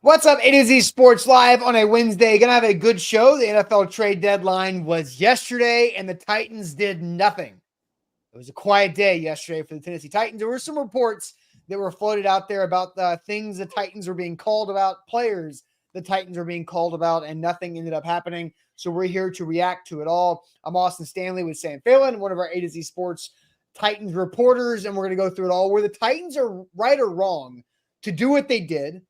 What's up, A to Z Sports Live on a Wednesday. Gonna have a good show. The NFL trade deadline was yesterday, and the Titans did nothing. It was a quiet day yesterday for the Tennessee Titans. There were some reports that were floated out there about the things the Titans were being called about, players the Titans were being called about, and nothing ended up happening. So we're here to react to it all. I'm Austin Stanley with Sam Phelan, one of our A to Z Sports Titans reporters, and we're going to go through it all, where the Titans are right or wrong to do what they did,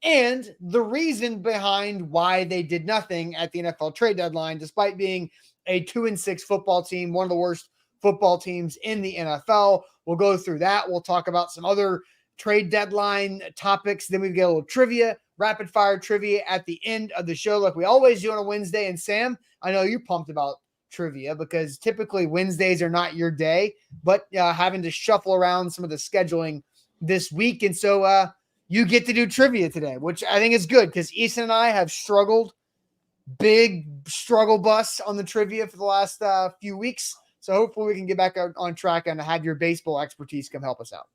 and the reason behind why they did nothing at the NFL trade deadline, despite being a 2-6 football team, one of the worst football teams in the NFL. We'll go through that. We'll talk about some other trade deadline topics. Then we get a little trivia, rapid fire trivia at the end of the show, like we always do on a Wednesday. And Sam, I know you're pumped about trivia because typically Wednesdays are not your day, but having to shuffle around some of the scheduling this week. And so, you get to do trivia today, which I think is good because Easton and I have struggled, big struggle bus on the trivia for the last few weeks. So hopefully we can get back on track and have your baseball expertise come help us out.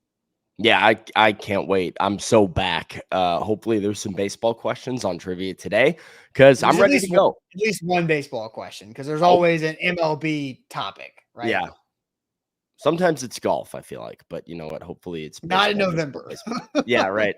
Yeah, I can't wait. I'm so back. Hopefully there's some baseball questions on trivia today because I'm ready to go. At least one baseball question because there's always an MLB topic, right? Yeah. Sometimes it's golf, I feel like, but you know what? Hopefully it's not in November. Yeah, right.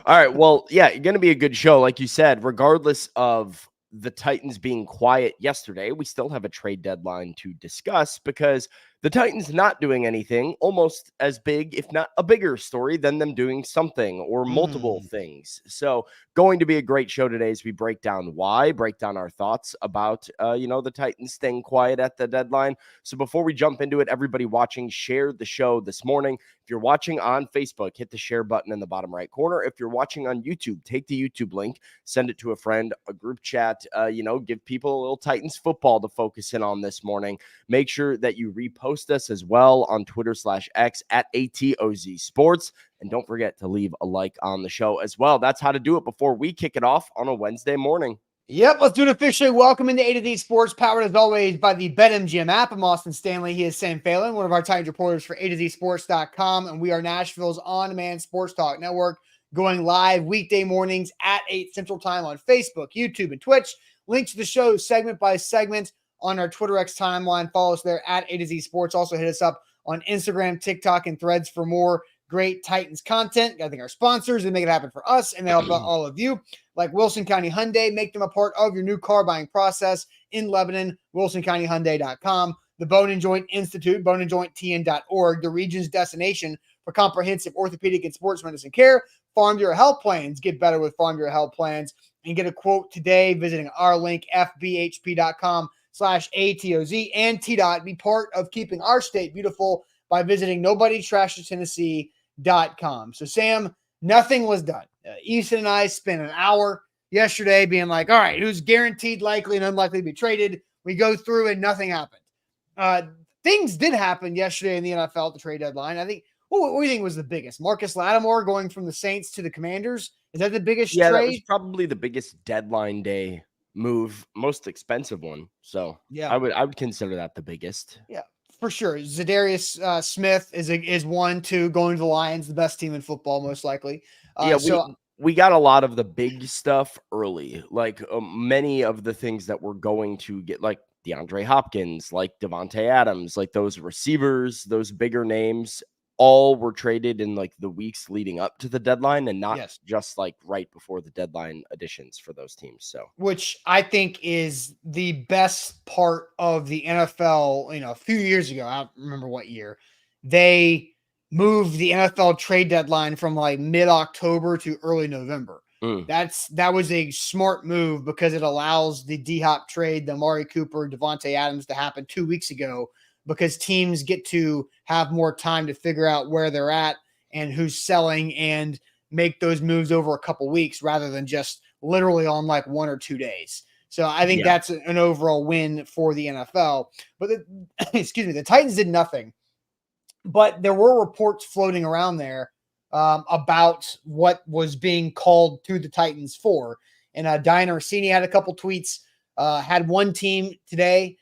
All right. Well, yeah, going to be a good show. Like you said, regardless of the Titans being quiet yesterday, we still have a trade deadline to discuss because the Titans not doing anything, almost as big, if not a bigger story than them doing something or multiple things. So going to be a great show today as we break down why, break down our thoughts about, the Titans staying quiet at the deadline. So before we jump into it, everybody watching, share the show this morning. If you're watching on Facebook, hit the share button in the bottom right corner. If you're watching on YouTube, take the YouTube link, send it to a friend, a group chat, give people a little Titans football to focus in on this morning. Make sure that you repost us as well on Twitter/X at ATOZ Sports. And don't forget to leave a like on the show as well. That's how to do it before we kick it off on a Wednesday morning. Yep, let's do it officially. Welcome into A to Z Sports, powered as always by the BetMGM app. I'm Austin Stanley. He is Sam Phelan, one of our Titans reporters for AtoZSports.com, and we are Nashville's on-demand sports talk network, going live weekday mornings at 8 Central Time on Facebook, YouTube, and Twitch. Links to the show segment by segment on our Twitter X timeline. Follow us there at A to Z Sports. Also hit us up on Instagram, TikTok, and Threads for more great Titans content. I think our sponsors, they make it happen for us, and they help all of you. Like Wilson County Hyundai, make them a part of your new car buying process in Lebanon, WilsonCountyHyundai.com. The Bone and Joint Institute, boneandjointtn.org, the region's destination for comprehensive orthopedic and sports medicine care. Farm Bureau Health Plans. Get better with Farm Bureau Health Plans and get a quote today visiting our link, fbhp.com/ATOZ, and TDOT. Be part of keeping our state beautiful by visiting NobodyTrashesTennessee.com. So, Sam, nothing was done. Easton and I spent an hour yesterday being like, all right, who's guaranteed, likely, and unlikely to be traded? We go through and nothing happened. Things did happen yesterday in the NFL at the trade deadline. I think, what do you think was the biggest? Marcus Lattimore going from the Saints to the Commanders? Is that the biggest trade? Yeah, that was probably the biggest deadline day move, most expensive one. So yeah, I would consider that the biggest. Yeah, for sure. Zydus Smith is one, two, going to the Lions, the best team in football, most likely. We got a lot of the big stuff early, like many of the things that we're going to get, like DeAndre Hopkins, like Devontae Adams, like those receivers, those bigger names, all were traded in like the weeks leading up to the deadline and not just like right before the deadline additions for those teams. So, which I think is the best part of the NFL. A few years ago, I don't remember what year, they moved the NFL trade deadline from like mid-October to early November. That was a smart move because it allows the D-Hop trade, the Amari Cooper, Devontae Adams to happen 2 weeks ago, because teams get to have more time to figure out where they're at and who's selling and make those moves over a couple weeks rather than just literally on like 1 or 2 days. So I think that's an overall win for the NFL. But the Titans did nothing. But there were reports floating around there about what was being called to the Titans for. And Diana Orsini had a couple tweets, had one team today,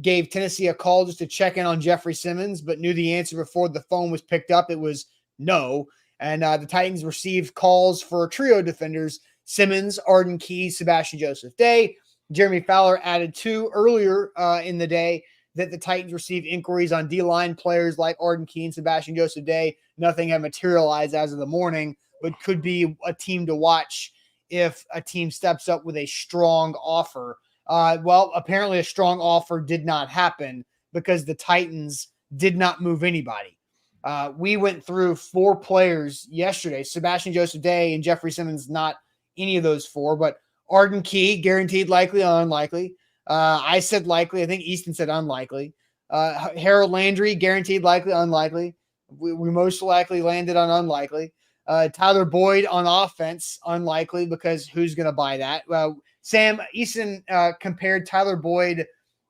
gave Tennessee a call just to check in on Jeffrey Simmons, but knew the answer before the phone was picked up. It was no. And the Titans received calls for trio defenders Simmons, Arden Key, Sebastian Joseph Day. Jeremy Fowler added 2 earlier in the day that the Titans received inquiries on D-line players like Arden Key and Sebastian Joseph Day. Nothing had materialized as of the morning, but could be a team to watch if a team steps up with a strong offer. Well, apparently a strong offer did not happen because the Titans did not move anybody. We went through 4 players yesterday. Sebastian Joseph Day and Jeffrey Simmons, not any of those 4, but Arden Key, guaranteed likely or unlikely. I said likely. I think Easton said unlikely. Harold Landry, guaranteed likely, unlikely. We most likely landed on unlikely. Tyler Boyd on offense, unlikely, because who's going to buy that? Sam Easton compared Tyler Boyd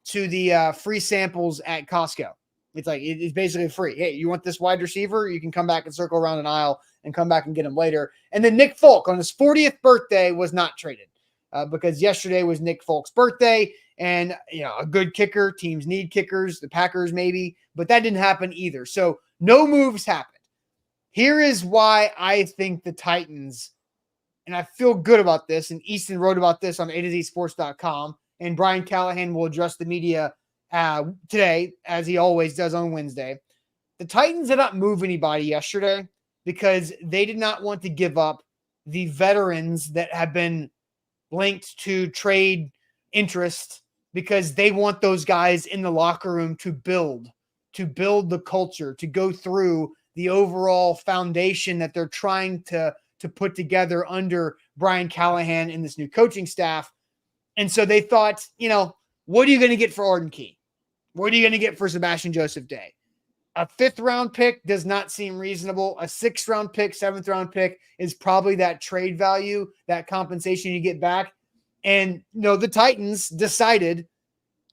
to the free samples at Costco. It's like it's basically free. Hey, you want this wide receiver? You can come back and circle around an aisle and come back and get him later. And then Nick Folk on his 40th birthday was not traded because yesterday was Nick Folk's birthday. And, a good kicker. Teams need kickers. The Packers maybe. But that didn't happen either. So no moves happened. Here is why I think the Titans, and I feel good about this, and Easton wrote about this on A2ZSports.com, and Brian Callahan will address the media today, as he always does on Wednesday. The Titans did not move anybody yesterday because they did not want to give up the veterans that have been linked to trade interest because they want those guys in the locker room to build the culture, to go through the overall foundation that they're trying to put together under Brian Callahan and this new coaching staff. And so they thought, what are you going to get for Arden Key? What are you going to get for Sebastian Joseph Day? A 5th round pick does not seem reasonable. A 6th round pick, 7th round pick is probably that trade value, that compensation you get back. And the Titans decided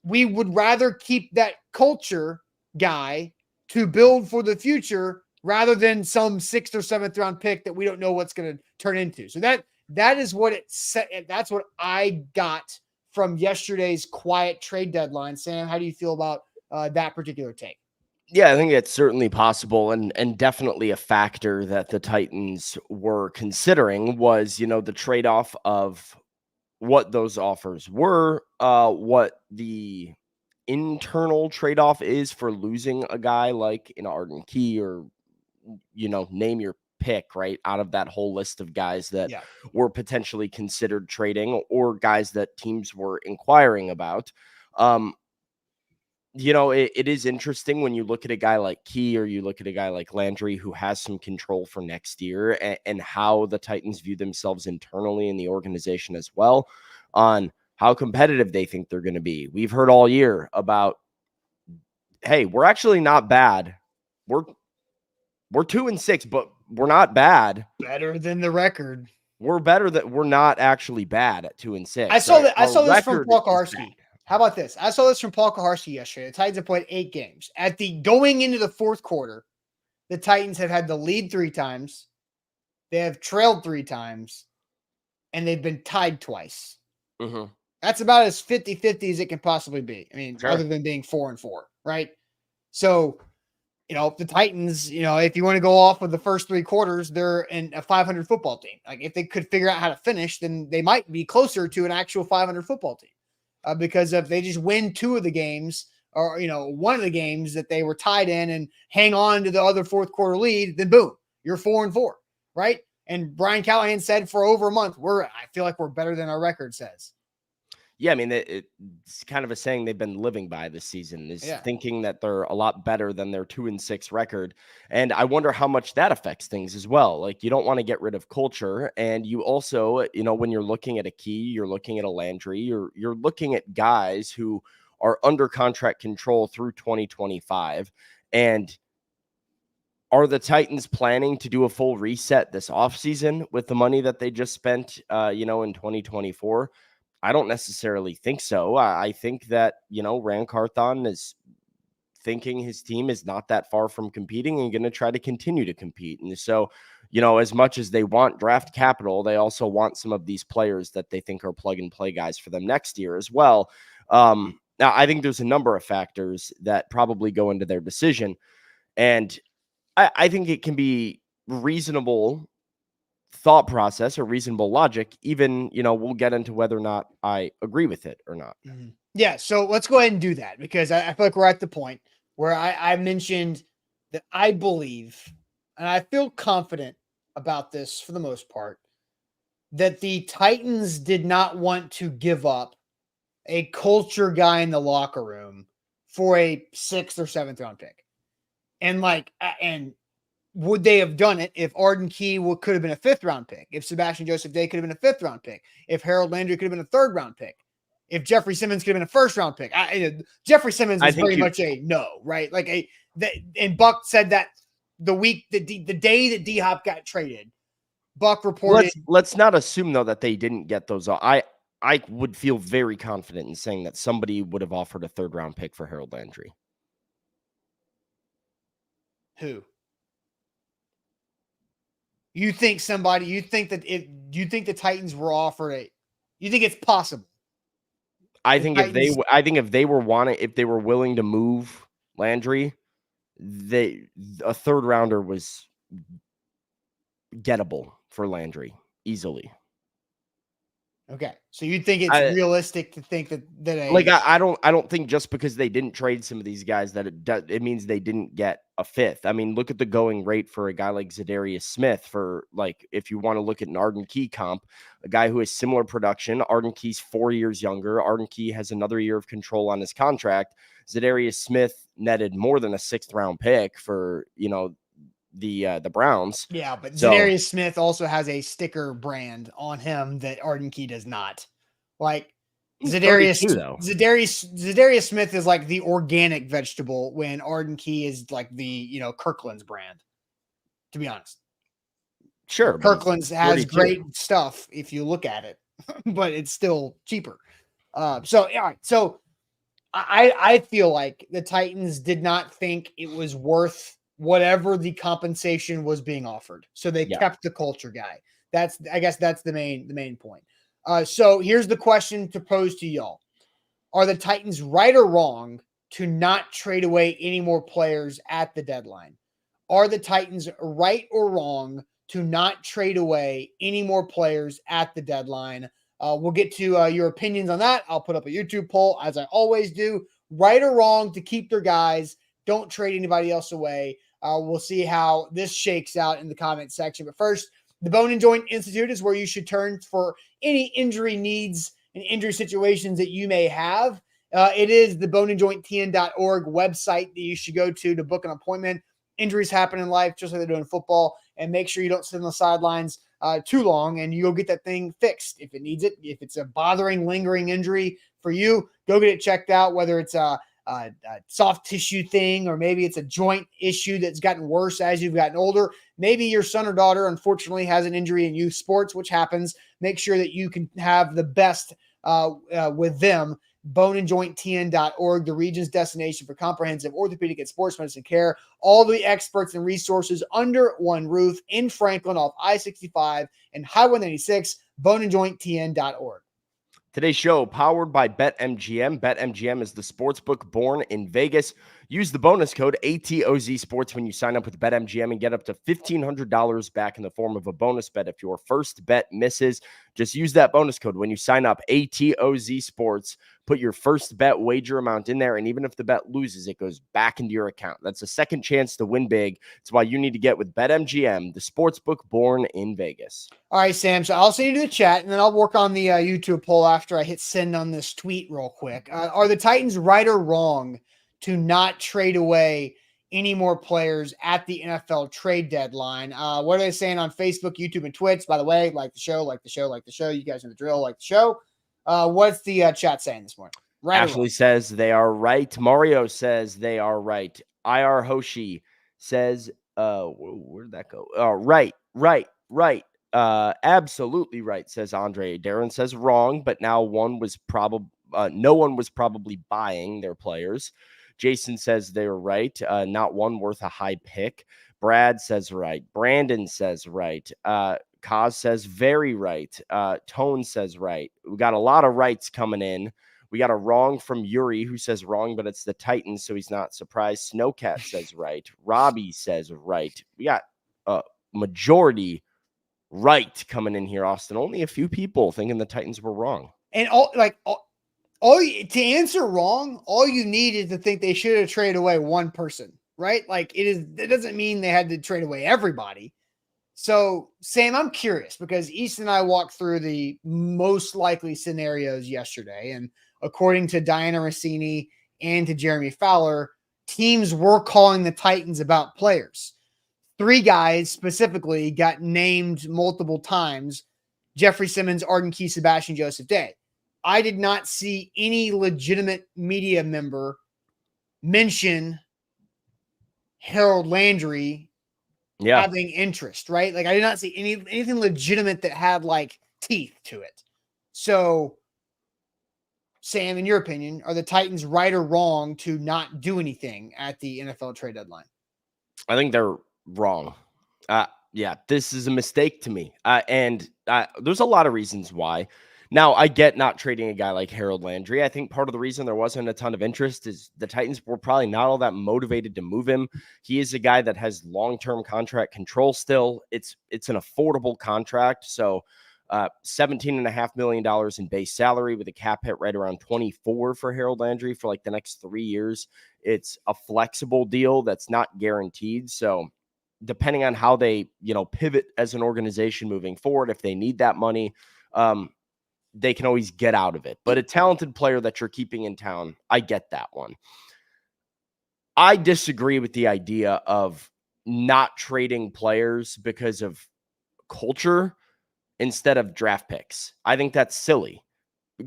we would rather keep that culture guy to build for the future rather than some 6th or 7th round pick that we don't know what's going to turn into. So that is what it said. That's what I got from yesterday's quiet trade deadline. Sam, how do you feel about that particular take? Yeah, I think it's certainly possible and definitely a factor that the Titans were considering was, the trade-off of what those offers were, what the internal trade-off is for losing a guy like an Arden Key or, name your pick, right, out of that whole list of guys that were potentially considered trading or guys that teams were inquiring about. It is interesting when you look at a guy like Key or you look at a guy like Landry who has some control for next year and how the Titans view themselves internally in the organization as well on how competitive they think they're going to be. We've heard all year about, hey, we're actually not bad. We're 2-6, but we're not bad. Better than the record. We're better that we're not actually bad at 2-6. I saw that. I saw this from Paul Kaharski. How about this? I saw this from Paul Kaharski yesterday. The Titans have played 8 games. Going into the 4th quarter, the Titans have had the lead 3 times. They have trailed 3 times, and they've been tied twice. Mm-hmm. That's about as 50-50 as it can possibly be. I mean, other than being 4-4, right? So, the Titans, if you want to go off with the first 3 quarters, they're in a 500 football team. Like, if they could figure out how to finish, then they might be closer to an actual 500 football team. Because if they just win 2 of the games or, one of the games that they were tied in and hang on to the other 4th quarter lead, then boom, you're 4-4, right? And Brian Callahan said for over a month, I feel like we're better than our record says. Yeah, I mean, it's kind of a saying they've been living by this season is thinking that they're a lot better than their 2-6 record. And I wonder how much that affects things as well. Like, you don't want to get rid of culture. And you also, when you're looking at a Key, you're looking at a Landry, you're looking at guys who are under contract control through 2025. And are the Titans planning to do a full reset this offseason with the money that they just spent, in 2024? I don't necessarily think so. I think that, Ran Carthon is thinking his team is not that far from competing and going to try to continue to compete. And so, as much as they want draft capital, they also want some of these players that they think are plug and play guys for them next year as well. Now, I think there's a number of factors that probably go into their decision. And I think it can be reasonable thought process or reasonable logic. Even, we'll get into whether or not I agree with it or not. Mm-hmm. Yeah, so let's go ahead and do that, because I feel like we're at the point where I mentioned that I believe, and I feel confident about this for the most part, that the Titans did not want to give up a culture guy in the locker room for a 6th or 7th round pick. And would they have done it if Arden Key could have been a 5th round pick? If Sebastian Joseph Day could have been a 5th round pick? If Harold Landry could have been a 3rd round pick? If Jeffrey Simmons could have been a 1st round pick? Jeffrey Simmons is very much a no, right? And Buck said that the day that D Hop got traded, Buck reported. Let's not assume though that they didn't get those. I would feel very confident in saying that somebody would have offered a 3rd round pick for Harold Landry. Who? You think the Titans were offered you think it's possible? I think if they were willing to move Landry, a 3rd rounder was gettable for Landry easily. Okay, so you think it's realistic to think that I don't think just because they didn't trade some of these guys that it means they didn't get a 5th. I mean, look at the going rate for a guy like Zydus Smith. For if you want to look at an Arden Key comp, a guy who has similar production. Arden Key's 4 years younger. Arden Key has another year of control on his contract. Zydus Smith netted more than a 6th round pick for the Browns. Yeah, but Zydus Smith also has a sticker brand on him that Arden Key does not. Zydus Smith is like the organic vegetable, when Arden Key is like the Kirkland's brand. To be honest, sure, Kirkland's has great stuff if you look at it, but it's still cheaper. So all right, so I feel like the Titans did not think it was worth whatever the compensation was being offered. So they kept the culture guy. I guess that's the main point. So here's the question to pose to y'all. Are the Titans right or wrong to not trade away any more players at the deadline? Are the Titans right or wrong to not trade away any more players at the deadline? We'll get to your opinions on that. I'll put up a YouTube poll, as I always do. Right or wrong to keep their guys. Don't trade anybody else away. We'll see how this shakes out in the comment section. But first, the Bone and Joint Institute is where you should turn for any injury needs and injury situations that you may have. It is the boneandjointtn.org website that you should go to book an appointment. Injuries happen in life just like they do in football, and make sure you don't sit on the sidelines too long, and you'll get that thing fixed if it needs it. If it's a bothering, lingering injury for you, go get it checked out, whether it's a soft tissue thing, or maybe it's a joint issue that's gotten worse as you've gotten older. Maybe your son or daughter, unfortunately, has an injury in youth sports, which happens. Make sure that you can have the best with them. boneandjointtn.org, the region's destination for comprehensive orthopedic and sports medicine care. All the experts and resources under one roof in Franklin off I-65 and Highway 96, boneandjointtn.org. Today's show powered by BetMGM. BetMGM is the sportsbook born in Vegas. Use the bonus code ATOZ Sports when you sign up with BetMGM and get up to $1,500 back in the form of a bonus bet if your first bet misses. Just use that bonus code when you sign up, ATOZ Sports. Put your first bet wager amount in there, and even if the bet loses, it goes back into your account. That's a second chance to win big. It's why you need to get with BetMGM, the sportsbook born in Vegas. All right, Sam. So I'll send you to the chat, and then I'll work on the YouTube poll after I hit send on this tweet real quick. Are the Titans right or wrong to not trade away any more players at the NFL trade deadline? What are they saying on Facebook, YouTube, and Twitch? By the way, like the show. You guys know the drill, like the show. What's the chat saying this morning? Right. Ashley says they are right. Mario says they are right. IR Hoshi says, where'd that go? Right. Absolutely right, says Andre. Darren says wrong, but now no one was probably buying their players. Jason says they're right. Not one worth a high pick. Brad says right. Brandon says right. Kaz says very right. Tone says right. We got a lot of rights coming in. We got a wrong from Yuri, who says wrong, but it's the Titans, so he's not surprised. Snowcat says right. Robbie says right. We got a majority right coming in here, Austin. Only a few people thinking the Titans were wrong. And to answer wrong, all you need is to think they should have traded away one person, right? Like it doesn't mean they had to trade away everybody. So, Sam, I'm curious because Easton and I walked through the most likely scenarios yesterday. And according to Diana Rossini and to Jeremy Fowler, teams were calling the Titans about players. 3 guys specifically got named multiple times: Jeffrey Simmons, Arden Key, Sebastian Joseph Day. I did not see any legitimate media member mention Harold Landry having interest, right? Like I did not see anything legitimate that had like teeth to it. So, Sam, in your opinion, are the Titans right or wrong to not do anything at the NFL trade deadline? I think they're wrong. Yeah, this is a mistake to me. And there's a lot of reasons why. Now, I get not trading a guy like Harold Landry. I think part of the reason there wasn't a ton of interest is the Titans were probably not all that motivated to move him. He is a guy that has long-term contract control still. It's an affordable contract. So $17.5 million in base salary with a cap hit right around 24 for Harold Landry for like the next 3 years. It's a flexible deal that's not guaranteed. So depending on how they, pivot as an organization moving forward, if they need that money, they can always get out of it. But a talented player that you're keeping in town, I get that one. I disagree with the idea of not trading players because of culture instead of draft picks. I think that's silly.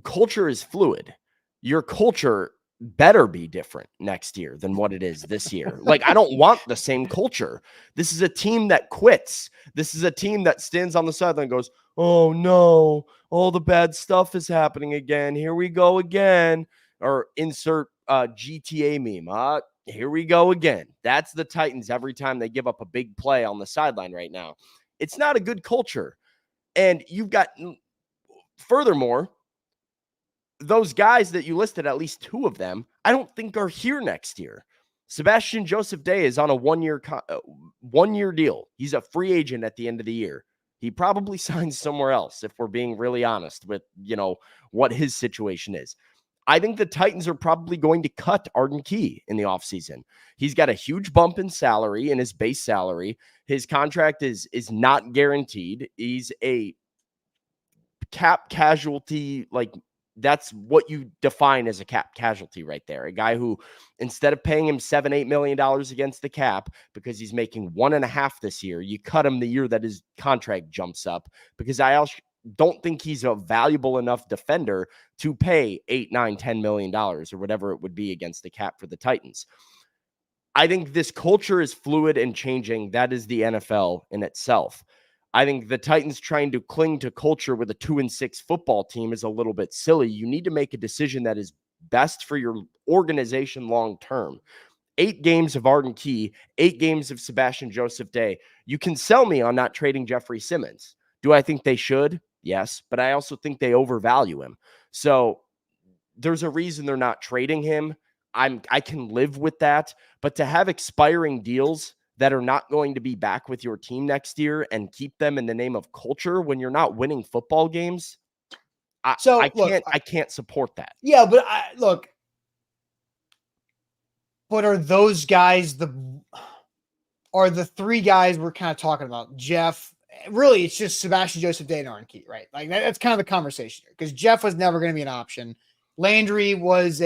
Culture is fluid. Your culture better be different next year than what it is this year. Like, I don't want the same culture. This is a team that quits. This is a team that stands on the sideline and goes, oh no, all the bad stuff is happening again. Here we go again. Or insert GTA meme. Here we go again. That's the Titans every time they give up a big play on the sideline right now. It's not a good culture. And you've got, furthermore, those guys that you listed, at least 2 of them, I don't think are here next year. Sebastian Joseph Day is on a one-year deal. He's a free agent at the end of the year. He probably signs somewhere else if we're being really honest with, what his situation is. I think the Titans are probably going to cut Arden Key in the offseason. He's got a huge bump in salary, in his base salary. His contract is not guaranteed. He's a cap casualty, like that's what you define as a cap casualty right there. A guy who, instead of paying him $7-8 million against the cap because he's making 1.5 this year, you cut him the year that his contract jumps up, because I also don't think he's a valuable enough defender to pay $8, $9, $10 million or whatever it would be against the cap for the Titans. I think this culture is fluid and changing. That is the NFL in itself. I think the Titans trying to cling to culture with a 2-6 football team is a little bit silly. You need to make a decision that is best for your organization long term. 8 games of Arden Key, 8 games of Sebastian Joseph Day. You can sell me on not trading Jeffrey Simmons. Do I think they should? Yes, but I also think they overvalue him. So there's a reason they're not trading him. I can live with that, but to have expiring deals that are not going to be back with your team next year and keep them in the name of culture when you're not winning football games, I can't support that. Yeah, but but are those guys the 3 guys we're kind of talking about? Jeff, really, it's just Sebastian Joseph Day and Arden Key, right? Like that's kind of the conversation here, because Jeff was never going to be an option. Landry was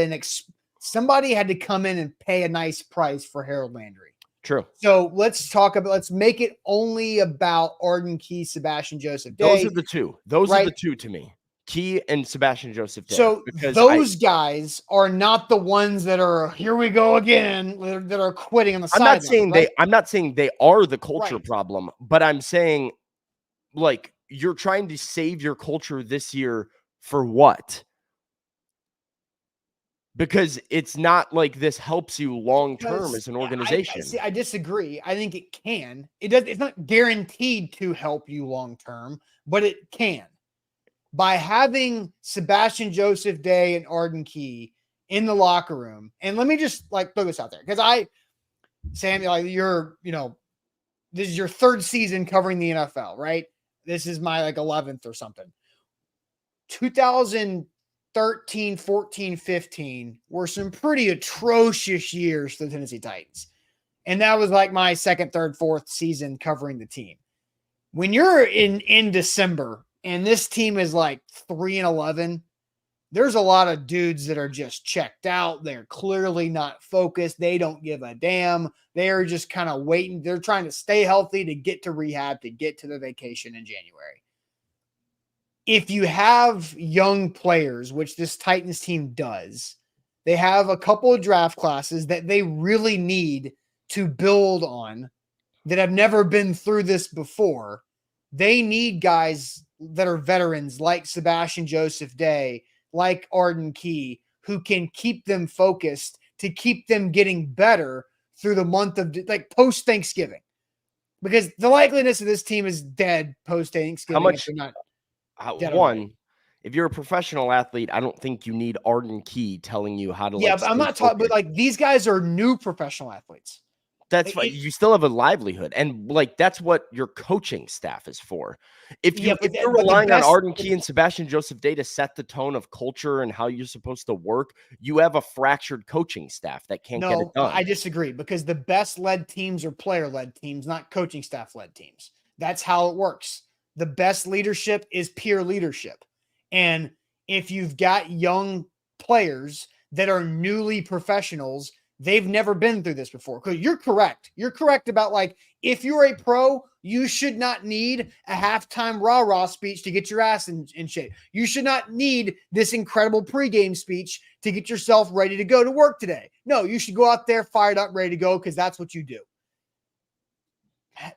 somebody had to come in and pay a nice price for Harold Landry. True. So let's make it only about Arden Key, Sebastian Joseph Day. Those are the 2. Those are the 2 to me. Key and Sebastian Joseph Day. So those guys are not the ones that are, here we go again, that are quitting on the sideline. I'm not saying they are the culture problem, but I'm saying, like, you're trying to save your culture this year for what? Because it's not like this helps you long term as an organization. I disagree. I think it can. It's not guaranteed to help you long term, but it can. By having Sebastian Joseph Day and Arden Key in the locker room, and let me just throw this out there, because Sam, this is your 3rd season covering the NFL, right? this is my like 11th or something. 2013, 14, 15 were some pretty atrocious years for the Tennessee Titans. And that was like my second, third, fourth season covering the team. When you're in December and this team is like 3-11, there's a lot of dudes that are just checked out. They're clearly not focused. They don't give a damn. They're just kind of waiting. They're trying to stay healthy to get to rehab, to get to the vacation in January. If you have young players, which this Titans team does, they have a couple of draft classes that they really need to build on that have never been through this before. They need guys that are veterans like Sebastian Joseph Day, like Arden Key, who can keep them focused to keep them getting better through the month of like post Thanksgiving, because the likeliness of this team is dead post Thanksgiving. How much? If they're not if you're a professional athlete, I don't think you need Arden Key telling you how to. Yeah, but I'm not talking. But like these guys are new professional athletes. That's fine. You still have a livelihood, and like that's what your coaching staff is for. If you're relying on Arden Key and Sebastian Joseph Day to set the tone of culture and how you're supposed to work, you have a fractured coaching staff that can't get it done. I disagree, because the best led teams are player led teams, not coaching staff led teams. That's how it works. The best leadership is peer leadership, and if you've got young players that are newly professionals, they've never been through this before. Because you're correct. You're correct about like, if you're a pro, you should not need a halftime rah-rah speech to get your ass in shape. You should not need this incredible pregame speech to get yourself ready to go to work today. No, you should go out there fired up, ready to go, because that's what you do.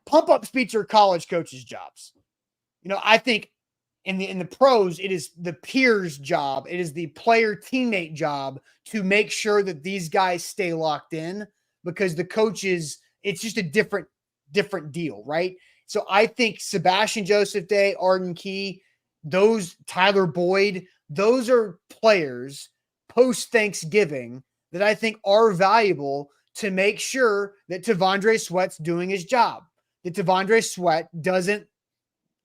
Pump-up speech are college coaches' jobs. You know, I think in the pros, it is the peer's job. It is the player teammate job to make sure that these guys stay locked in, because the coaches, it's just a different deal, right? So I think Sebastian Joseph Day, Arden Key, those Tyler Boyd, those are players post Thanksgiving that I think are valuable to make sure that T'Vondre Sweat's doing his job. That T'Vondre Sweat doesn't,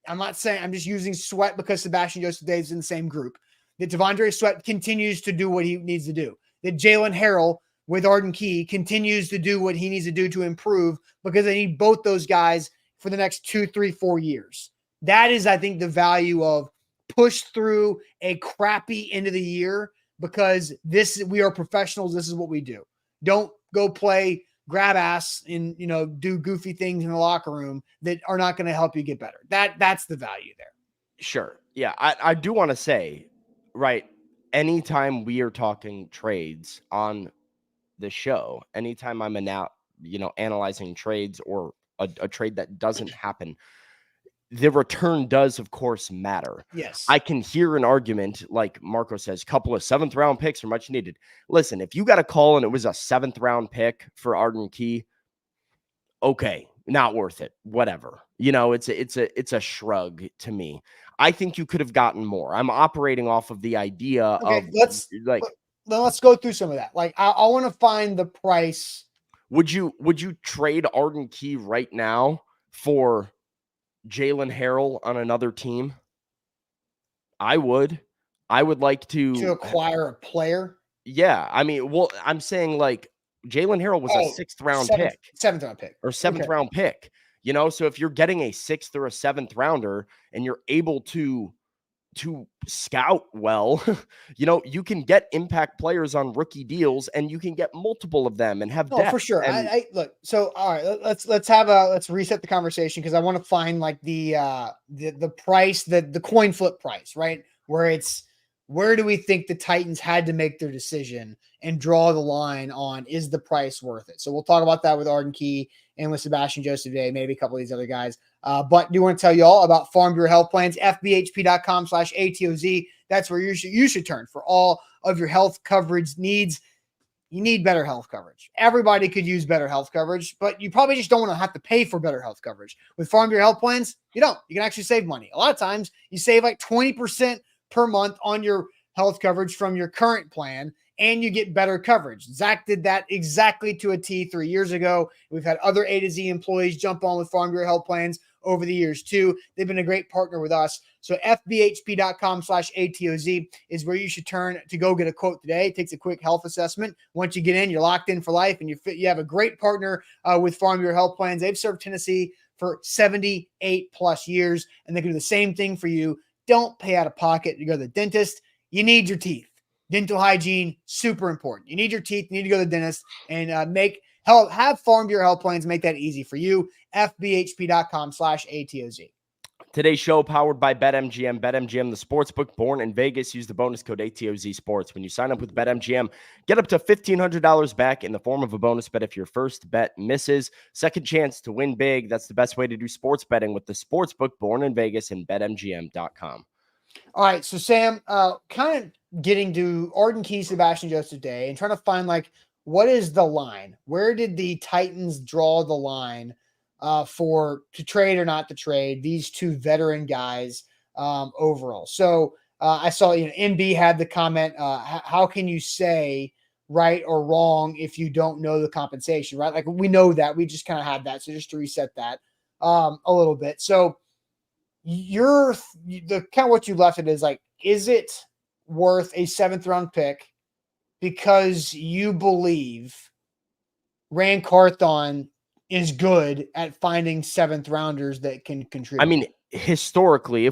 I'm not saying, I'm just using Sweat because Sebastian Joseph Day is in the same group. That T'Vondre Sweat continues to do what he needs to do. That Jalen Harrell with Arden Key continues to do what he needs to do to improve, because they need both those guys for the next 2, 3, 4 years. That is, I think, the value of push through a crappy end of the year, because we are professionals. This is what we do. Don't go play grab ass and, do goofy things in the locker room that are not going to help you get better. That's the value there. Sure. Yeah. I do want to say, right, anytime we are talking trades on the show, anytime I'm analyzing trades or a trade that doesn't happen, the return does, of course, matter. Yes. I can hear an argument, like Marco says, couple of 7th round picks are much needed. Listen, if you got a call and it was a 7th round pick for Arden Key, okay, not worth it. Whatever. It's a shrug to me. I think you could have gotten more. I'm operating off of the idea of let's go through some of that. Like, I want to find the price. Would you trade Arden Key right now for Jalen Harrell on another team? I would like to acquire a player. Yeah. I mean, well, I'm saying like Jalen Harrell was a 6th round pick, 7th round pick, or 7th round pick, so if you're getting a 6th or a 7th rounder and you're able to scout well, you can get impact players on rookie deals, and you can get multiple of them and have depth. For sure. I look. So all right, let's reset the conversation, because I want to find like the price, the coin flip price, right? Where do we think the Titans had to make their decision and draw the line on, is the price worth it? So we'll talk about that with Arden Key and with Sebastian Joseph Day, maybe a couple of these other guys. But do want to tell you all about Farm Bureau Health Plans, FBHP.com/ATOZ. That's where you should turn for all of your health coverage needs. You need better health coverage. Everybody could use better health coverage, but you probably just don't want to have to pay for better health coverage. With Farm Bureau Health Plans, you don't. You can actually save money. A lot of times you save like 20% per month on your health coverage from your current plan, and you get better coverage. Zach did that exactly to a T 3 years ago. We've had other A to Z employees jump on with Farm Bureau Health Plans over the years too. They've been a great partner with us. So fbhp.com/ATOZ is where you should turn to go get a quote today. It takes a quick health assessment. Once you get in, you're locked in for life, and you have a great partner with Farm Bureau Health Plans. They've served Tennessee for 78 plus years, and they can do the same thing for you. Don't pay out of pocket. You go to the dentist. You need your teeth. Dental hygiene, super important. You need your teeth. You need to go to the dentist and have Farm Bureau Health Plans make that easy for you. fbhp.com/ATOZ. Today's show powered by BetMGM. BetMGM, the sportsbook born in Vegas. Use the bonus code ATOZ Sports. When you sign up with BetMGM, get up to $1,500 back in the form of a bonus bet if your first bet misses. Second chance to win big. That's the best way to do sports betting with the sportsbook born in Vegas and BetMGM.com. All right, so Sam, kind of getting to Arden Key, Sebastian Joseph Day, and trying to find what is the line? Where did the Titans draw the line for to trade or not to trade these two veteran guys overall? So I saw NB had the comment, how can you say right or wrong if you don't know the compensation, right? Like we know that, we just kind of had that. So just to reset that a little bit. So the kind of what you left it is it worth a 7th round pick because you believe Rand Carthon is good at finding 7th rounders that can contribute? I mean, historically,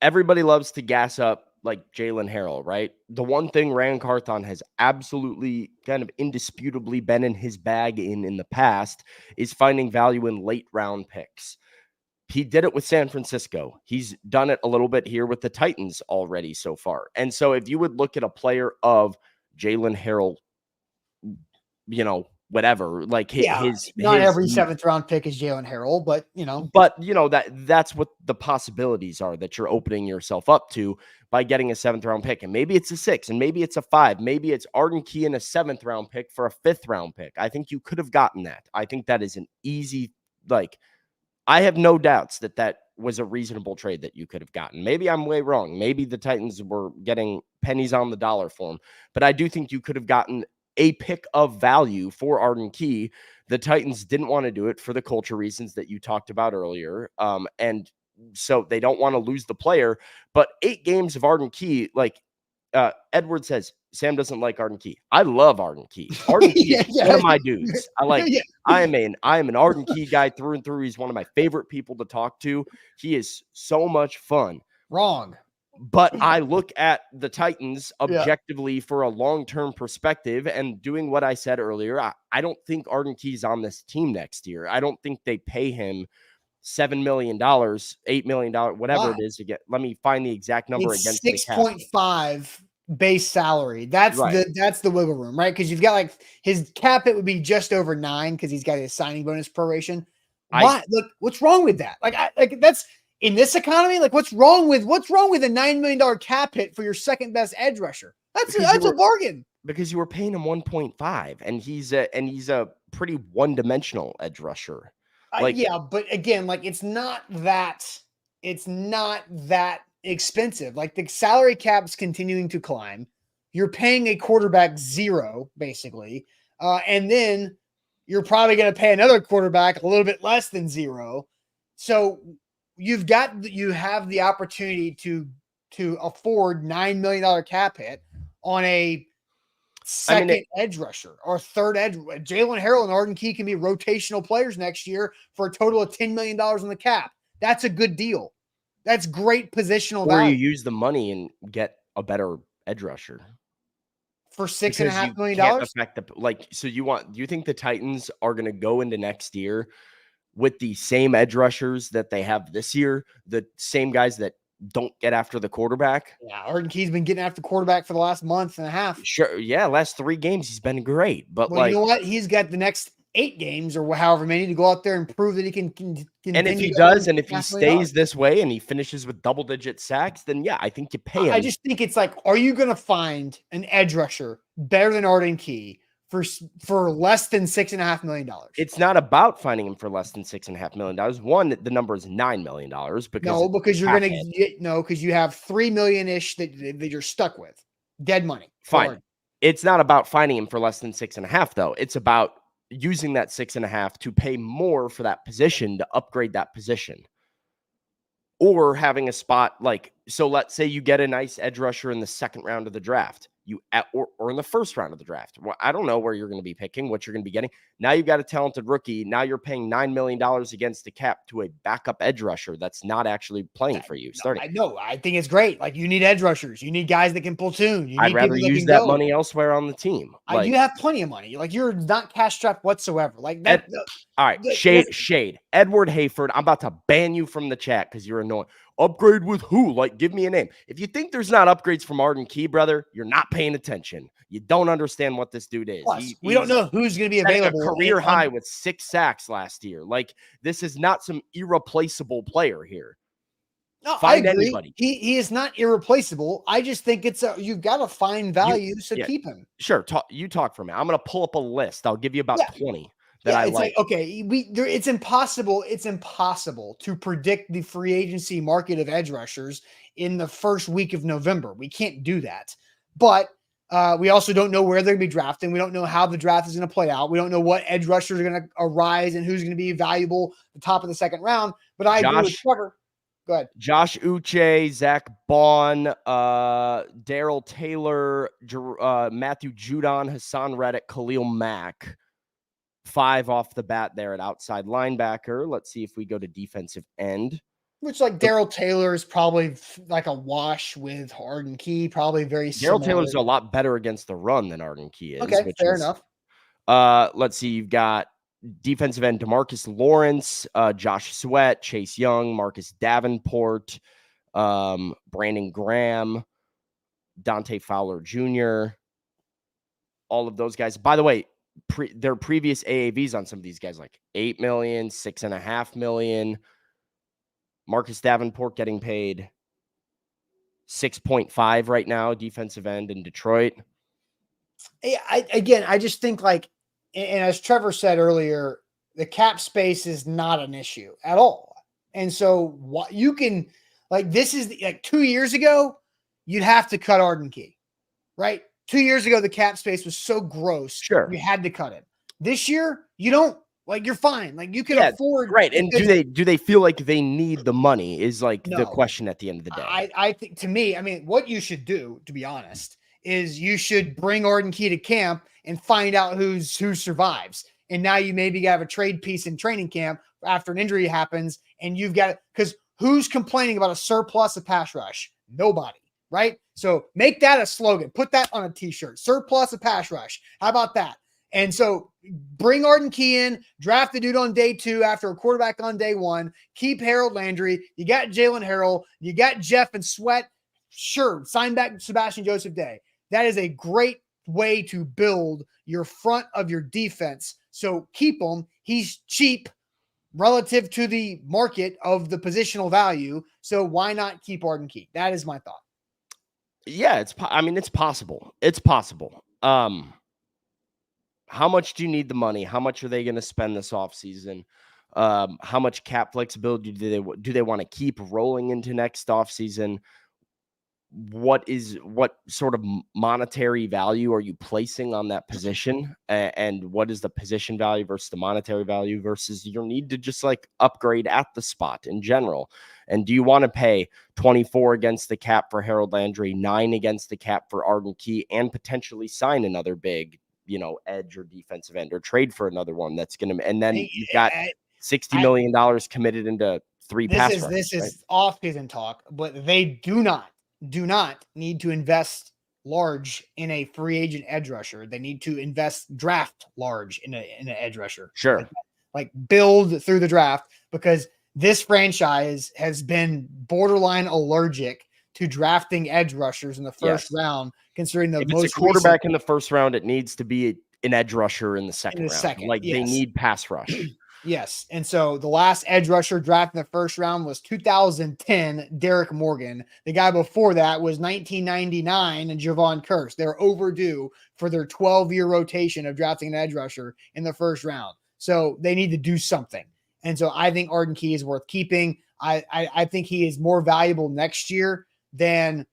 everybody loves to gas up like Jalen Harrell, right? The one thing Rand Carthon has absolutely kind of indisputably been in his bag in the past is finding value in late round picks. He did it with San Francisco. He's done it a little bit here with the Titans already so far. And so if you would look at a player of Jalen Harrell, whatever, like not every 7th round pick is Jalen Harrell, but that's what the possibilities are that you're opening yourself up to by getting a 7th round pick. And maybe it's a 6 and maybe it's a 5, maybe it's Arden Key and a 7th round pick for a 5th round pick. I think you could have gotten that. I think that is an easy, I have no doubts that was a reasonable trade that you could have gotten. Maybe I'm way wrong. Maybe the Titans were getting pennies on the dollar for him, but I do think you could have gotten a pick of value for Arden Key. The Titans didn't want to do it for the culture reasons that you talked about earlier. And so they don't want to lose the player, but 8 games of Arden Key, Edward says, Sam doesn't like Arden Key. I love Arden Key. Arden Key is one of my dudes. I am an Arden Key guy through and through. He's one of my favorite people to talk to. He is so much fun. Wrong. But I look at the Titans objectively for a long-term perspective, and doing what I said earlier, I don't think Arden Key's on this team next year. I don't think they pay him $7 million, $8 million, whatever it is to get. Let me find the exact number against 6.5 base salary. That's the wiggle room, right? Because you've got his cap hit would be just over 9 because he's got his signing bonus proration. Look, what's wrong with that? That's in this economy. What's wrong with a $9 million cap hit for your second best edge rusher? That's a bargain. Because you were paying him 1.5, and he's a pretty one-dimensional edge rusher. But again, it's not that expensive. The salary cap's continuing to climb. You're paying a quarterback 0 basically, and then you're probably going to pay another quarterback a little bit less than 0. So you have the opportunity to afford $9 million cap hit on a second edge rusher or third edge. Jalen Harrell and Arden Key can be rotational players next year for a total of $10 million on the cap. That's a good deal. That's great positional value. Or you use the money and get a better edge rusher for $6.5 million. Do you think the Titans are going to go into next year with the same edge rushers that they have this year, the same guys that don't get after the quarterback? Yeah, Arden Key's been getting after the quarterback for the last month and a half. Sure, yeah, last 3 games he's been great, but you know what? He's got the next 8 games or however many to go out there and prove that he can. And if he does, and if he stays this way and he finishes with double-digit sacks, then yeah, I think you pay him. I just think it's are you going to find an edge rusher better than Arden Key for less than $6.5 million? It's not about finding him for less than $6.5 million. One, the number is $9 million because you're going to get because you have $3 million-ish that you're stuck with dead money. Fine. It's not about finding him for less than 6.5 though. It's about using that 6.5 to pay more for that position to upgrade that position. Or having a spot like, so let's say you get a nice edge rusher in the second round of the draft, or in the first round of the draft. Well, I don't know where you're going to be picking, what you're going to be getting. Now you've got a talented rookie. Now you're paying $9 million against the cap to a backup edge rusher that's not actually playing for you starting. I know. I think it's great. Like, you need edge rushers. You need guys that can platoon. You need I'd rather people that use can that go. money elsewhere on the team. Like, you have plenty of money. Like, you're not cash strapped whatsoever. Like that. All right, shade. Edward Hayford, I'm about to ban you from the chat because you're annoying. Upgrade with who? Like, give me a name. If you think there's not upgrades from Arden Key, brother, you're not paying attention. You don't understand what this dude is. Plus, we don't know who's going to be available. A career high with 6 sacks last year. Like, this is not some irreplaceable player here. No, find I agree. anybody. He is not irreplaceable. I just think you've got to find value to keep him. Sure, you talk for me. I'm going to pull up a list. I'll give you about 20. It's like, okay, it's impossible. It's impossible to predict the free agency market of edge rushers in the first week of November. We can't do that. But we also don't know where they're going to be drafting. We don't know how the draft is going to play out. We don't know what edge rushers are going to arise and who's going to be valuable at the top of the second round. But I agree with Trevor. Go ahead. Josh Uche, Zach Bond, Daryl Taylor, Matthew Judon, Hassan Reddick, Khalil Mack. 5 off the bat there at outside linebacker. Let's see if we go to defensive end. Which, like, Daryl Taylor is probably like a wash with Arden Key, probably very similar. Daryl Taylor's a lot better against the run than Arden Key is. Okay, fair enough. Let's see. You've got defensive end DeMarcus Lawrence, Josh Sweat, Chase Young, Marcus Davenport, Brandon Graham, Dante Fowler Jr., all of those guys. By the way, their previous AAVs on some of these guys, like 8 million, 6.5 million. Marcus Davenport getting paid 6.5 right now, defensive end in Detroit. I just think, like, and as Trevor said earlier, the cap space is not an issue at all. And so what you can, like, this is like 2 years ago, you'd have to cut Arden Key, right? 2 years ago, the cap space was so gross. Sure. You had to cut it. This year, you don't. Like, you're fine. Like, you can afford. Right. And do they feel like they need the money is like the question at the end of the day. I think, to me, I mean, what you should do, to be honest, is you should bring Arden Key to camp and find out who survives. And now you maybe have a trade piece in training camp after an injury happens, and you've got it. Because who's complaining about a surplus of pass rush? Nobody. Right? So make that a slogan. Put that on a t-shirt. Surplus of pass rush. How about that? And so bring Arden Key in, draft the dude on day 2 after a quarterback on day 1. Keep Harold Landry. You got Jalen Harrell. You got Jeff and Sweat. Sure. Sign back Sebastian Joseph Day. That is a great way to build your front of your defense. So keep him. He's cheap relative to the market of the positional value. So why not keep Arden Key? That is my thought. Yeah, it's possible. It's possible. How much do you need the money? How much are they going to spend this offseason? How much cap flexibility do they want to keep rolling into next offseason? What sort of monetary value are you placing on that position? And what is the position value versus the monetary value versus your need to just like upgrade at the spot in general? And do you want to pay 24 against the cap for Harold Landry, 9 against the cap for Arden Key, and potentially sign another big, edge or defensive end or trade for another one that's going to, and then you've got $60 million committed into 3 pass rushers. This is off-season talk, but they do not need to invest large in a free agent edge rusher. They need to draft large in an edge rusher. Sure. Like build through the draft, because this franchise has been borderline allergic to drafting edge rushers in the first round, considering if it's a quarterback in the first round, it needs to be an edge rusher in the second round. They need pass rush. Yes. And so the last edge rusher drafted in the first round was 2010, Derek Morgan. The guy before that was 1999 and Javon Curse. They're overdue for their 12-year rotation of drafting an edge rusher in the first round. So they need to do something. And so I think Arden Key is worth keeping. I think he is more valuable next year than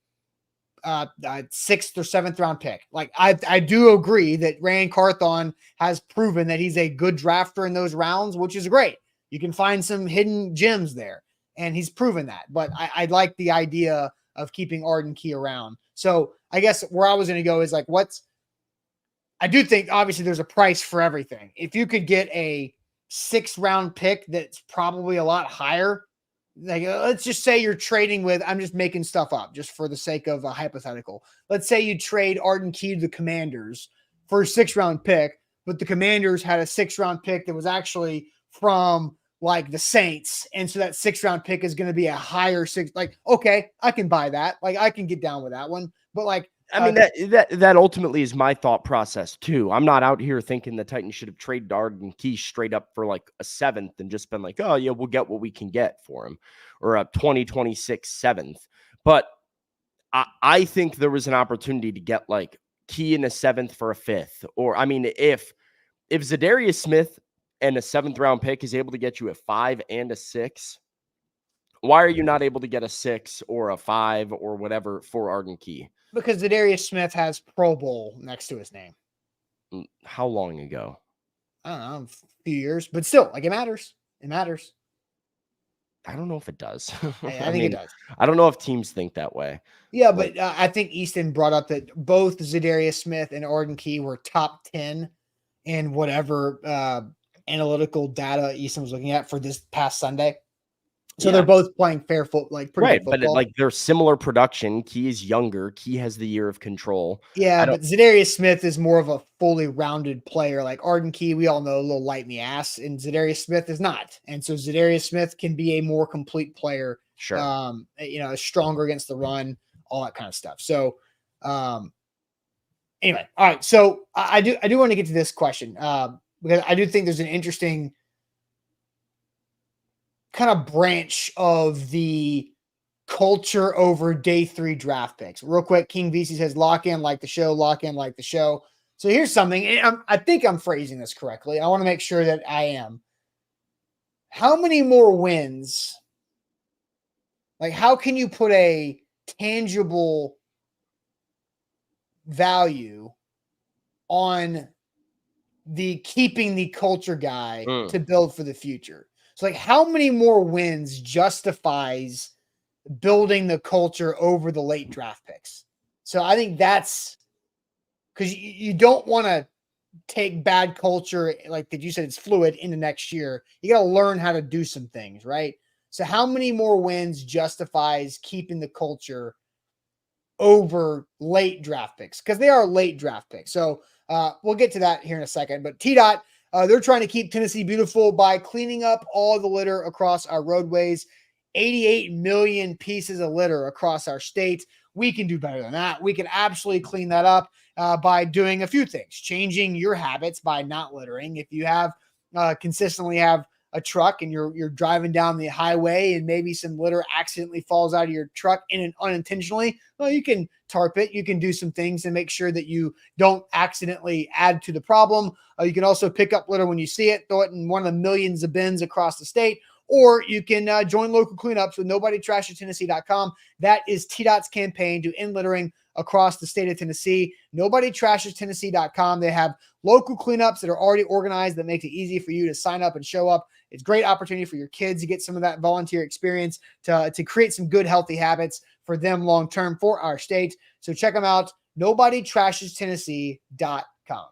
6th or 7th round pick. Like I do agree that Rand Carthon has proven that he's a good drafter in those rounds, which is great. You can find some hidden gems there, and he's proven that. But I like the idea of keeping Arden Key around. So I guess where I was going to go is like, I do think obviously there's a price for everything. If you could get a 6th round pick that's probably a lot higher, like let's just say you're trading with, I'm just making stuff up just for the sake of a hypothetical. Let's say you trade Arden Key to the Commanders for a 6th round pick, but the Commanders had a 6th round pick that was actually from like the Saints. And so that 6th round pick is going to be a higher 6. Like, okay, I can buy that. Like I can get down with that one, but like, I mean, that ultimately is my thought process too. I'm not out here thinking the Titans should have traded Arden Key straight up for like a 7th and just been like, oh yeah, we'll get what we can get for him, or a 2026 7th. But I think there was an opportunity to get like Key in a 7th for a 5th. Or I mean, if Zydus Smith and a 7th round pick is able to get you a 5 and a 6, why are you not able to get a 6 or a 5 or whatever for Arden Key? Because Zydus Smith has Pro Bowl next to his name. How long ago? I don't know, a few years, but still, like it matters. It matters. I don't know if it does. I think it does. I don't know if teams think that way. Yeah, but I think Easton brought up that both Zydus Smith and Arden Key were top 10 in whatever analytical data Easton was looking at for this past Sunday. So they're both playing pretty good football. But like they're similar production. Key is younger. Key has the year of control. Yeah, but Zydus Smith is more of a fully rounded player. Like Arden Key, we all know, a little light in the ass, and Zydus Smith is not. And so Zydus Smith can be a more complete player. Sure. Stronger against the run, all that kind of stuff. So, anyway, all right. So I do want to get to this question because I do think there's an interesting kind of branch of the culture over day 3 draft picks. Real quick, King VC says, lock in like the show, lock in like the show. So here's something, and I think I'm phrasing this correctly. I want to make sure that I am. How many more wins? Like, how can you put a tangible value on the keeping the culture guy to build for the future? So like how many more wins justifies building the culture over the late draft picks? So I think that's because you don't want to take bad culture, like that you said, it's fluid into next year. You got to learn how to do some things, right? So how many more wins justifies keeping the culture over late draft picks? Because they are late draft picks. So we'll get to that here in a second. But T-Dot, they're trying to keep Tennessee beautiful by cleaning up all the litter across our roadways. 88 million pieces of litter across our state. We can do better than that. We can absolutely clean that up by doing a few things. Changing your habits by not littering. If you have consistently have a truck and you're driving down the highway and maybe some litter accidentally falls out of your truck unintentionally, well, you can tarp it. You can do some things and make sure that you don't accidentally add to the problem. You can also pick up litter when you see it, throw it in one of the millions of bins across the state, or you can join local cleanups with NobodyTrashesTennessee.com. That is T-Dot's campaign to end littering across the state of Tennessee. NobodyTrashesTennessee.com. They have local cleanups that are already organized that makes it easy for you to sign up and show up. It's a great opportunity for your kids to get some of that volunteer experience to create some good, healthy habits for them long-term for our state. So check them out, NobodyTrashesTennessee.com.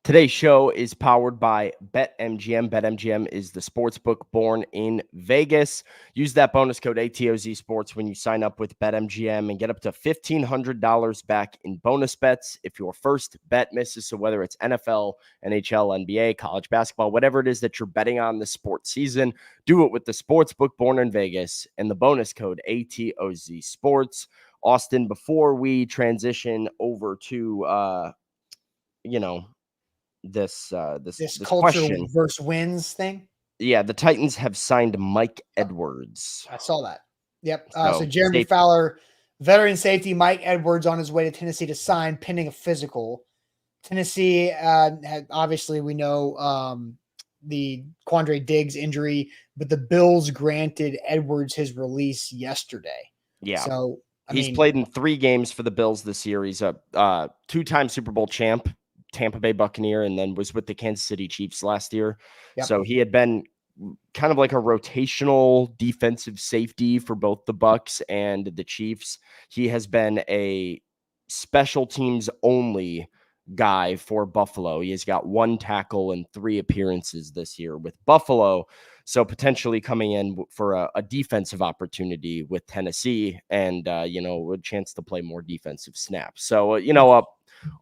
Today's show is powered by BetMGM. BetMGM is the sportsbook born in Vegas. Use that bonus code ATOZ Sports when you sign up with BetMGM and get up to $1,500 back in bonus bets if your first bet misses. So whether it's NFL, NHL, NBA, college basketball, whatever it is that you're betting on this sports season, do it with the sportsbook born in Vegas and the bonus code ATOZ Sports. Austin, before we transition over to, this culture question versus wins thing. Yeah, the Titans have signed Mike Edwards. I saw that. Yep. So Jeremy Fowler, veteran safety Mike Edwards on his way to Tennessee to sign pending a physical. Tennessee had obviously we know the Quandre Diggs injury, but the Bills granted Edwards his release yesterday. Yeah. So He's played in 3 games for the Bills this year. He's a 2-time Super Bowl champ, Tampa Bay Buccaneer, and then was with the Kansas City Chiefs last year. Yep. So he had been kind of like a rotational defensive safety for both the Bucs and the Chiefs. He has been a special teams only guy for Buffalo. He has got 1 tackle and 3 appearances this year with Buffalo. So potentially coming in for a defensive opportunity with Tennessee and, a chance to play more defensive snaps. So,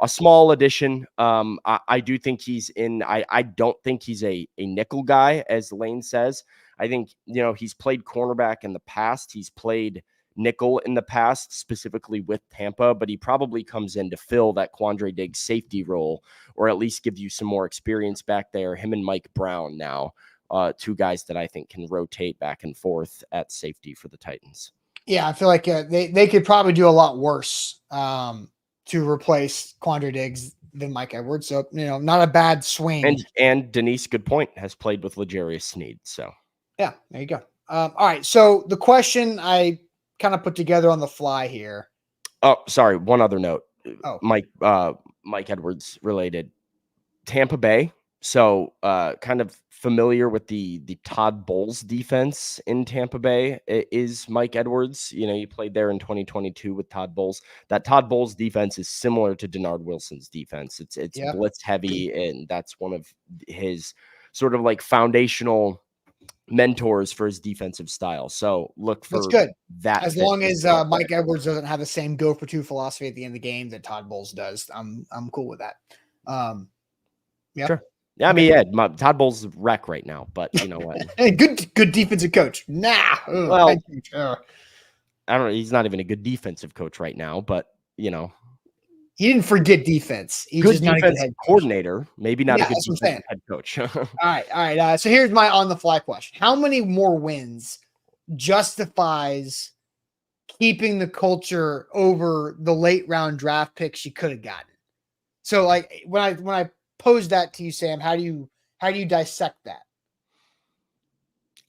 a small addition. I do think he's in. I don't think he's a nickel guy, as Lane says. I think, he's played cornerback in the past. He's played nickel in the past, specifically with Tampa, but he probably comes in to fill that Quandre Diggs safety role, or at least give you some more experience back there. Him and Mike Brown now, 2 guys that I think can rotate back and forth at safety for the Titans. Yeah, I feel like they could probably do a lot worse to replace Quandre Diggs than Mike Edwards. So, not a bad swing. And Denise, good point, has played with L'Jarius Sneed. So, yeah, there you go. All right. So the question I kind of put together on the fly here. Oh, sorry. One other note. Oh, Mike Edwards related. Tampa Bay. So kind of familiar with the Todd Bowles defense in Tampa Bay is Mike Edwards. He played there in 2022 with Todd Bowles. That Todd Bowles defense is similar to Denard Wilson's defense. It's blitz heavy, and that's one of his sort of like foundational mentors for his defensive style. So look for that. As long as Mike Edwards doesn't have the same go for 2 philosophy at the end of the game that Todd Bowles does, I'm cool with that. Yeah. Sure. Yeah, I mean, Todd Bowles is a wreck right now, but you know what? good defensive coach. I don't know. He's not even a good defensive coach right now, but he didn't forget defense. He's good just defensive not a good head coordinator, maybe not a good defensive head coach. All right. So here's my on the fly question: how many more wins justifies keeping the culture over the late round draft picks you could have gotten? So, like when I pose that to you, Sam, how do you dissect that?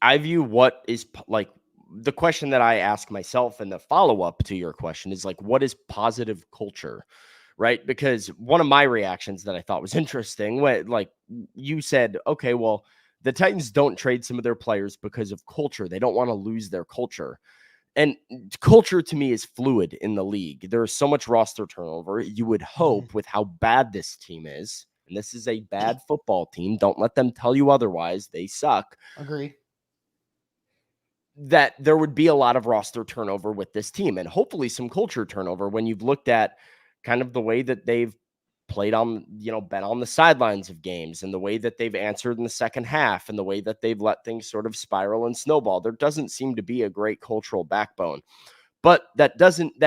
I view what is like the question that I ask myself, and the follow-up to your question is like, what is positive culture, right? Because one of my reactions that I thought was interesting, when like you said, okay, well, the Titans don't trade some of their players because of culture. They don't want to lose their culture. And culture to me is fluid in the league. There's so much roster turnover. You would hope with how bad this team is, and this is a bad football team. Don't let them tell you otherwise. They suck. Agree. That there would be a lot of roster turnover with this team, and hopefully some culture turnover when you've looked at kind of the way that they've played on, been on the sidelines of games, and the way that they've answered in the second half, and the way that they've let things sort of spiral and snowball. There doesn't seem to be a great cultural backbone. But that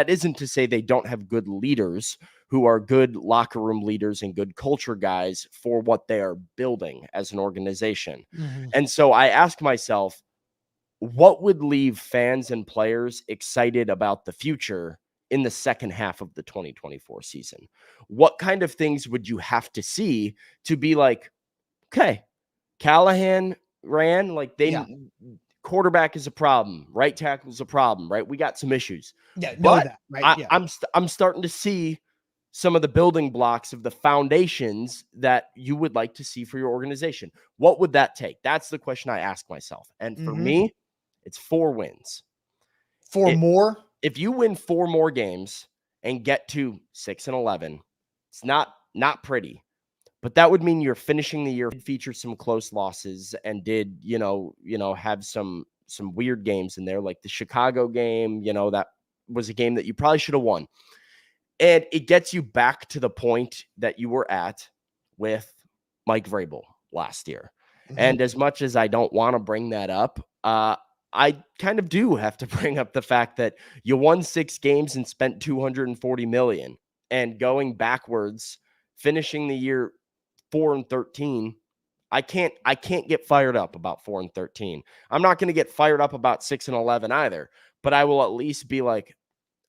isn't to say they don't have good leaders who are good locker room leaders and good culture guys for what they are building as an organization. Mm-hmm. And so I ask myself, what would leave fans and players excited about the future in the second half of the 2024 season? What kind of things would you have to see to be like, okay, Callahan ran, like quarterback is a problem, right tackle is a problem, right? We got some issues. Yeah, know that, right? I'm starting to see some of the building blocks of the foundations that you would like to see for your organization. What would that take? That's the question I ask myself. And for me, it's 4 wins. 4 more? If you win 4 more games and get to 6-11, it's not pretty. But that would mean you're finishing the year, feature some close losses, and did, have some weird games in there, like the Chicago game. That was a game that you probably should have won. And it gets you back to the point that you were at with Mike Vrabel last year. Mm-hmm. And as much as I don't want to bring that up, I kind of do have to bring up the fact that you won 6 games and spent $240 million, and going backwards, finishing the year 4-13. I can't get fired up about 4-13. I'm not going to get fired up about 6-11 either, but I will at least be like,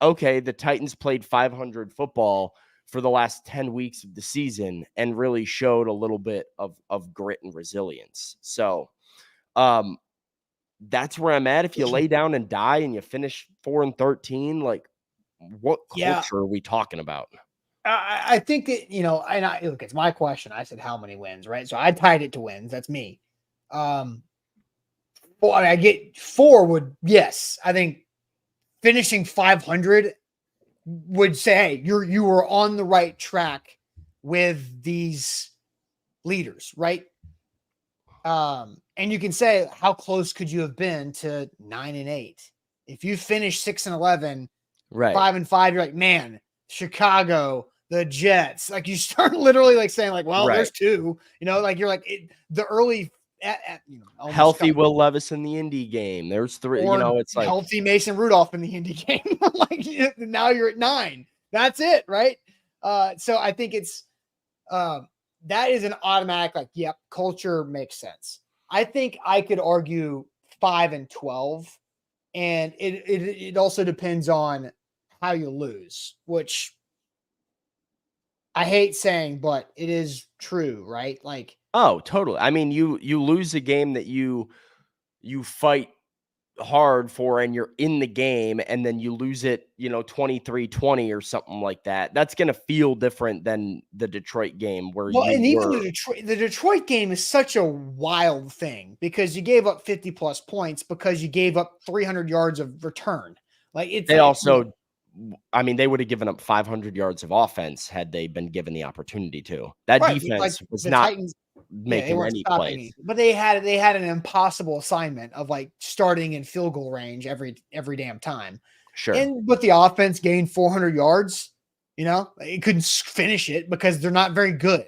okay, the Titans played 500 football for the last 10 weeks of the season and really showed a little bit of grit and resilience. So, that's where I'm at. If you lay down and die and you finish 4-13, like, what Yeah. culture are we talking about? I think that, and look, it's my question. I said how many wins, right? So I tied it to wins. That's me. Well, I get 4 yes. I think finishing 500 would say, hey, you were on the right track with these leaders, right? And you can say, how close could you have been to 9-8? If you finish 6-11, Right. 5-5, you're like, man, Chicago, the Jets. Like you start literally like saying, like, well, there's 2. Like you're like the early healthy Will Levis in the Indy game. There's 3. It's like healthy Mason Rudolph in the Indy game. Like now you're at 9. That's it, right? So I think it's that is an automatic, like, yep, culture makes sense. I think I could argue 5-12, and it also depends on how you lose, which I hate saying, but it is true, right? Like, oh, totally. I mean, you lose a game that you fight hard for and you're in the game, and then you lose it 23-20 or something like that. That's going to feel different than the Detroit game where and even the Detroit game is such a wild thing because you gave up 50 plus points because you gave up 300 yards of return. Like they would have given up 500 yards of offense had they been given the opportunity to. That defense was not Titans, making any plays. But they had an impossible assignment of like starting in field goal range every damn time. Sure. But the offense gained 400 yards. It couldn't finish it because they're not very good.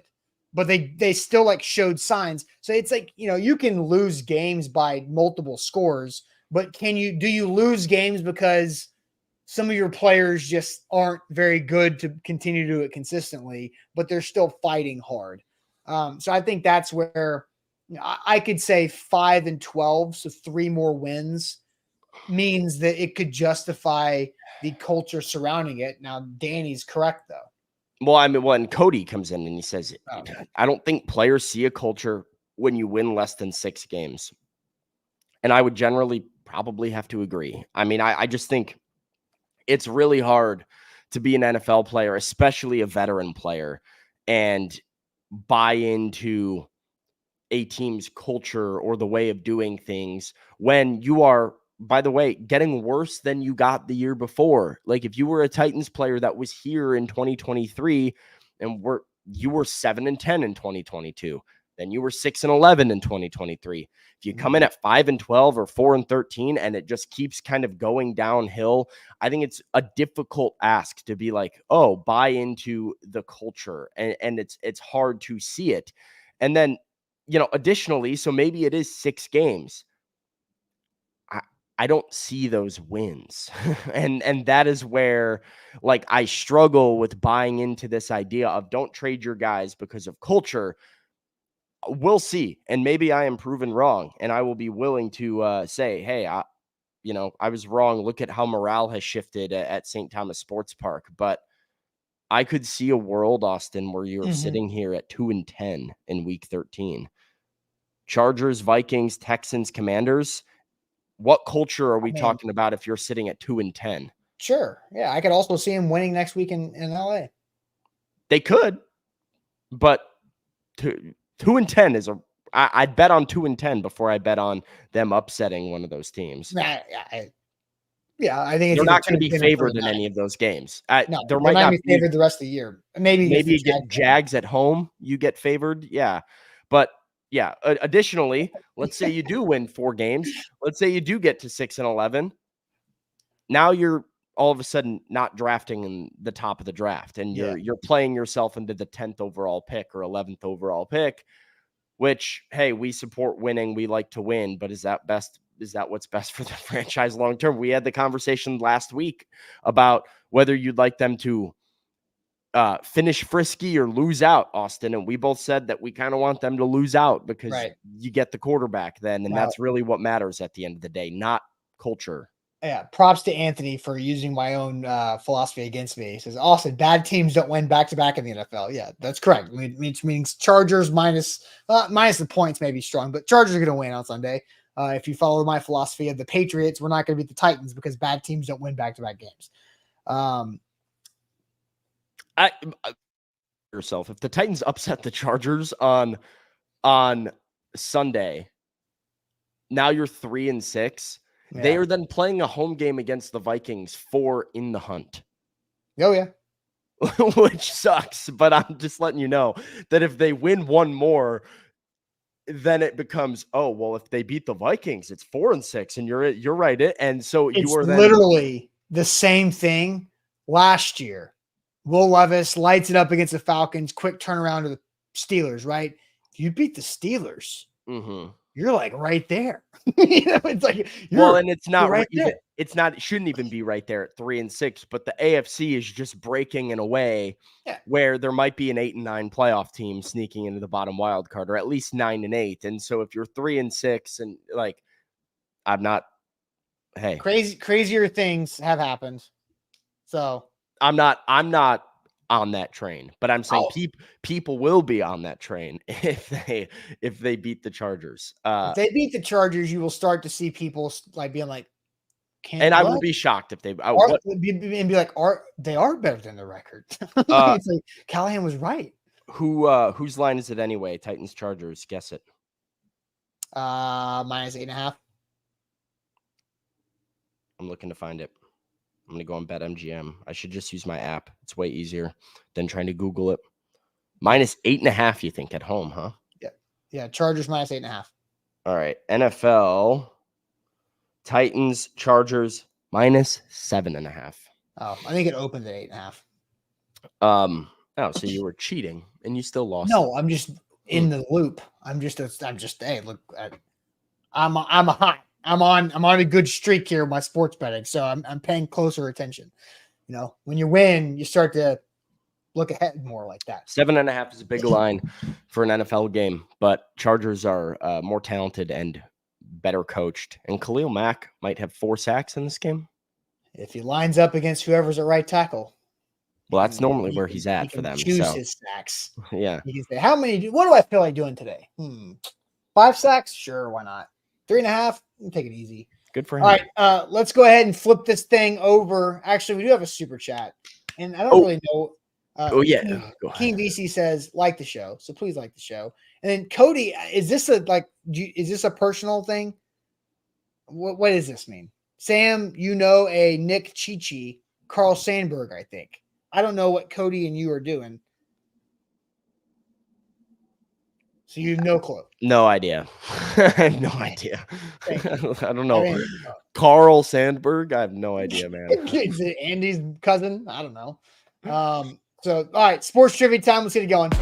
But they still like showed signs. So it's like, you can lose games by multiple scores, but do you lose games because some of your players just aren't very good to continue to do it consistently, but they're still fighting hard. So I think that's where I could say 5-12. So 3 more wins means that it could justify the culture surrounding it. Now, Danny's correct though. Well, I mean, when Cody comes in and he says, I don't think players see a culture when you win less than 6 games. And I would generally probably have to agree. I mean, I just think it's really hard to be an NFL player, especially a veteran player, and buy into a team's culture or the way of doing things when you are, by the way, getting worse than you got the year before. Like if you were a Titans player that was here in 2023 and you were 7-10 in 2022, then you were 6-11 in 2023. If you come in at 5-12 or 4-13 and it just keeps kind of going downhill, I think it's a difficult ask to be like, oh, buy into the culture, and it's hard to see it. And then, additionally, so maybe it is 6 games. I don't see those wins. and that is where like I struggle with buying into this idea of don't trade your guys because of culture. We'll see. And maybe I am proven wrong, and I will be willing to say, hey, I was wrong. Look at how morale has shifted at St. Thomas Sports Park. But I could see a world, Austin, where you're sitting here at 2-10 in week 13. Chargers, Vikings, Texans, Commanders. What culture are we talking about if you're sitting at 2-10? Sure. Yeah. I could also see him winning next week in LA. They could, but 2-10 is I'd bet on 2-10 before I bet on them upsetting one of those teams. Yeah, I think they're not going to be favored in any of those games. No, there might not be favored the rest of the year. Maybe you get Jags at home, you get favored. Yeah, but yeah. Additionally, let's say you do win 4 games. Let's say you do get to 6-11. Now you're all of a sudden not drafting in the top of the draft, and you're playing yourself into the 10th overall pick or 11th overall pick. Which, hey, we support winning. We like to win, but is that what's best for the franchise long term? We had the conversation last week about whether you'd like them to finish frisky or lose out, Austin. And we both said that we kind of want them to lose out because you get the quarterback then. And that's really what matters at the end of the day, not culture. Yeah. Props to Anthony for using my own philosophy against me. He says, Austin, bad teams don't win back-to-back in the NFL. Yeah, that's correct. Which means Chargers minus the points may be strong, but Chargers are going to win on Sunday. If you follow my philosophy of the Patriots, we're not going to beat the Titans because bad teams don't win back-to-back games. I yourself if the Titans upset the Chargers on Sunday, now you're 3-6. Yeah. They are then playing a home game against the Vikings for in the hunt. Oh yeah. Which sucks, but I'm just letting you know that if they win one more, then it becomes, oh well, if they beat the Vikings, it's 4-6, and you're right. And so It's you are then literally the same thing last year. Will Levis lights it up against the Falcons, quick turnaround to the Steelers, right? If you beat the Steelers, you're like right there. It's like and it's not right even, there. it shouldn't even be right there at 3-6, but the AFC is just breaking in a way where there might be an 8-9 playoff team sneaking into the bottom wild card, or at least 9-8. And so if you're 3-6 and like, I'm not, hey, crazier things have happened. So I'm not on that train, but I'm saying people will be on that train if they beat the Chargers. If they beat the Chargers, you will start to see people like being like, I will be shocked if they and be like, they are better than the record. It's like Callahan was right. Whose line is it anyway? Titans Chargers. Guess it. -8.5. I'm looking to find it. I'm gonna go on BetMGM. I should just use my app. It's way easier than trying to Google it. -8.5. You think at home, huh? Yeah. Chargers -8.5. All right. NFL. Titans Chargers -7.5. Oh, I think it opened at 8.5. Oh, so you were cheating and you still lost. No, I'm just in the loop. I'm just hey, look, I'm hot. I'm on a good streak here with my sports betting, so I'm paying closer attention. You know, when you win, you start to look ahead more like that. 7.5 is a big line for an NFL game, but Chargers are more talented and better coached, and Khalil Mack might have 4 sacks in this game. If he lines up against whoever's at right tackle. Well, that's normally where he's at for them. Choose his sacks. Yeah. You can say, how many? What do I feel like doing today? 5 sacks? Sure, why not? 3.5? Take it easy. Good for him. All right, let's go ahead and flip this thing over. Actually, we do have a super chat, and I don't really know. King VC says like the show, so please like the show. And then Cody, is this a personal thing? What does this mean? Sam, a Nick Chichi, Carl Sandburg, I think. I don't know what Cody and you are doing. So you have no clue. No idea. I have no idea. I don't know. Carl Sandburg? I have no idea, man. Is it Andy's cousin? I don't know. So, all right, sports trivia time. Let's get it going.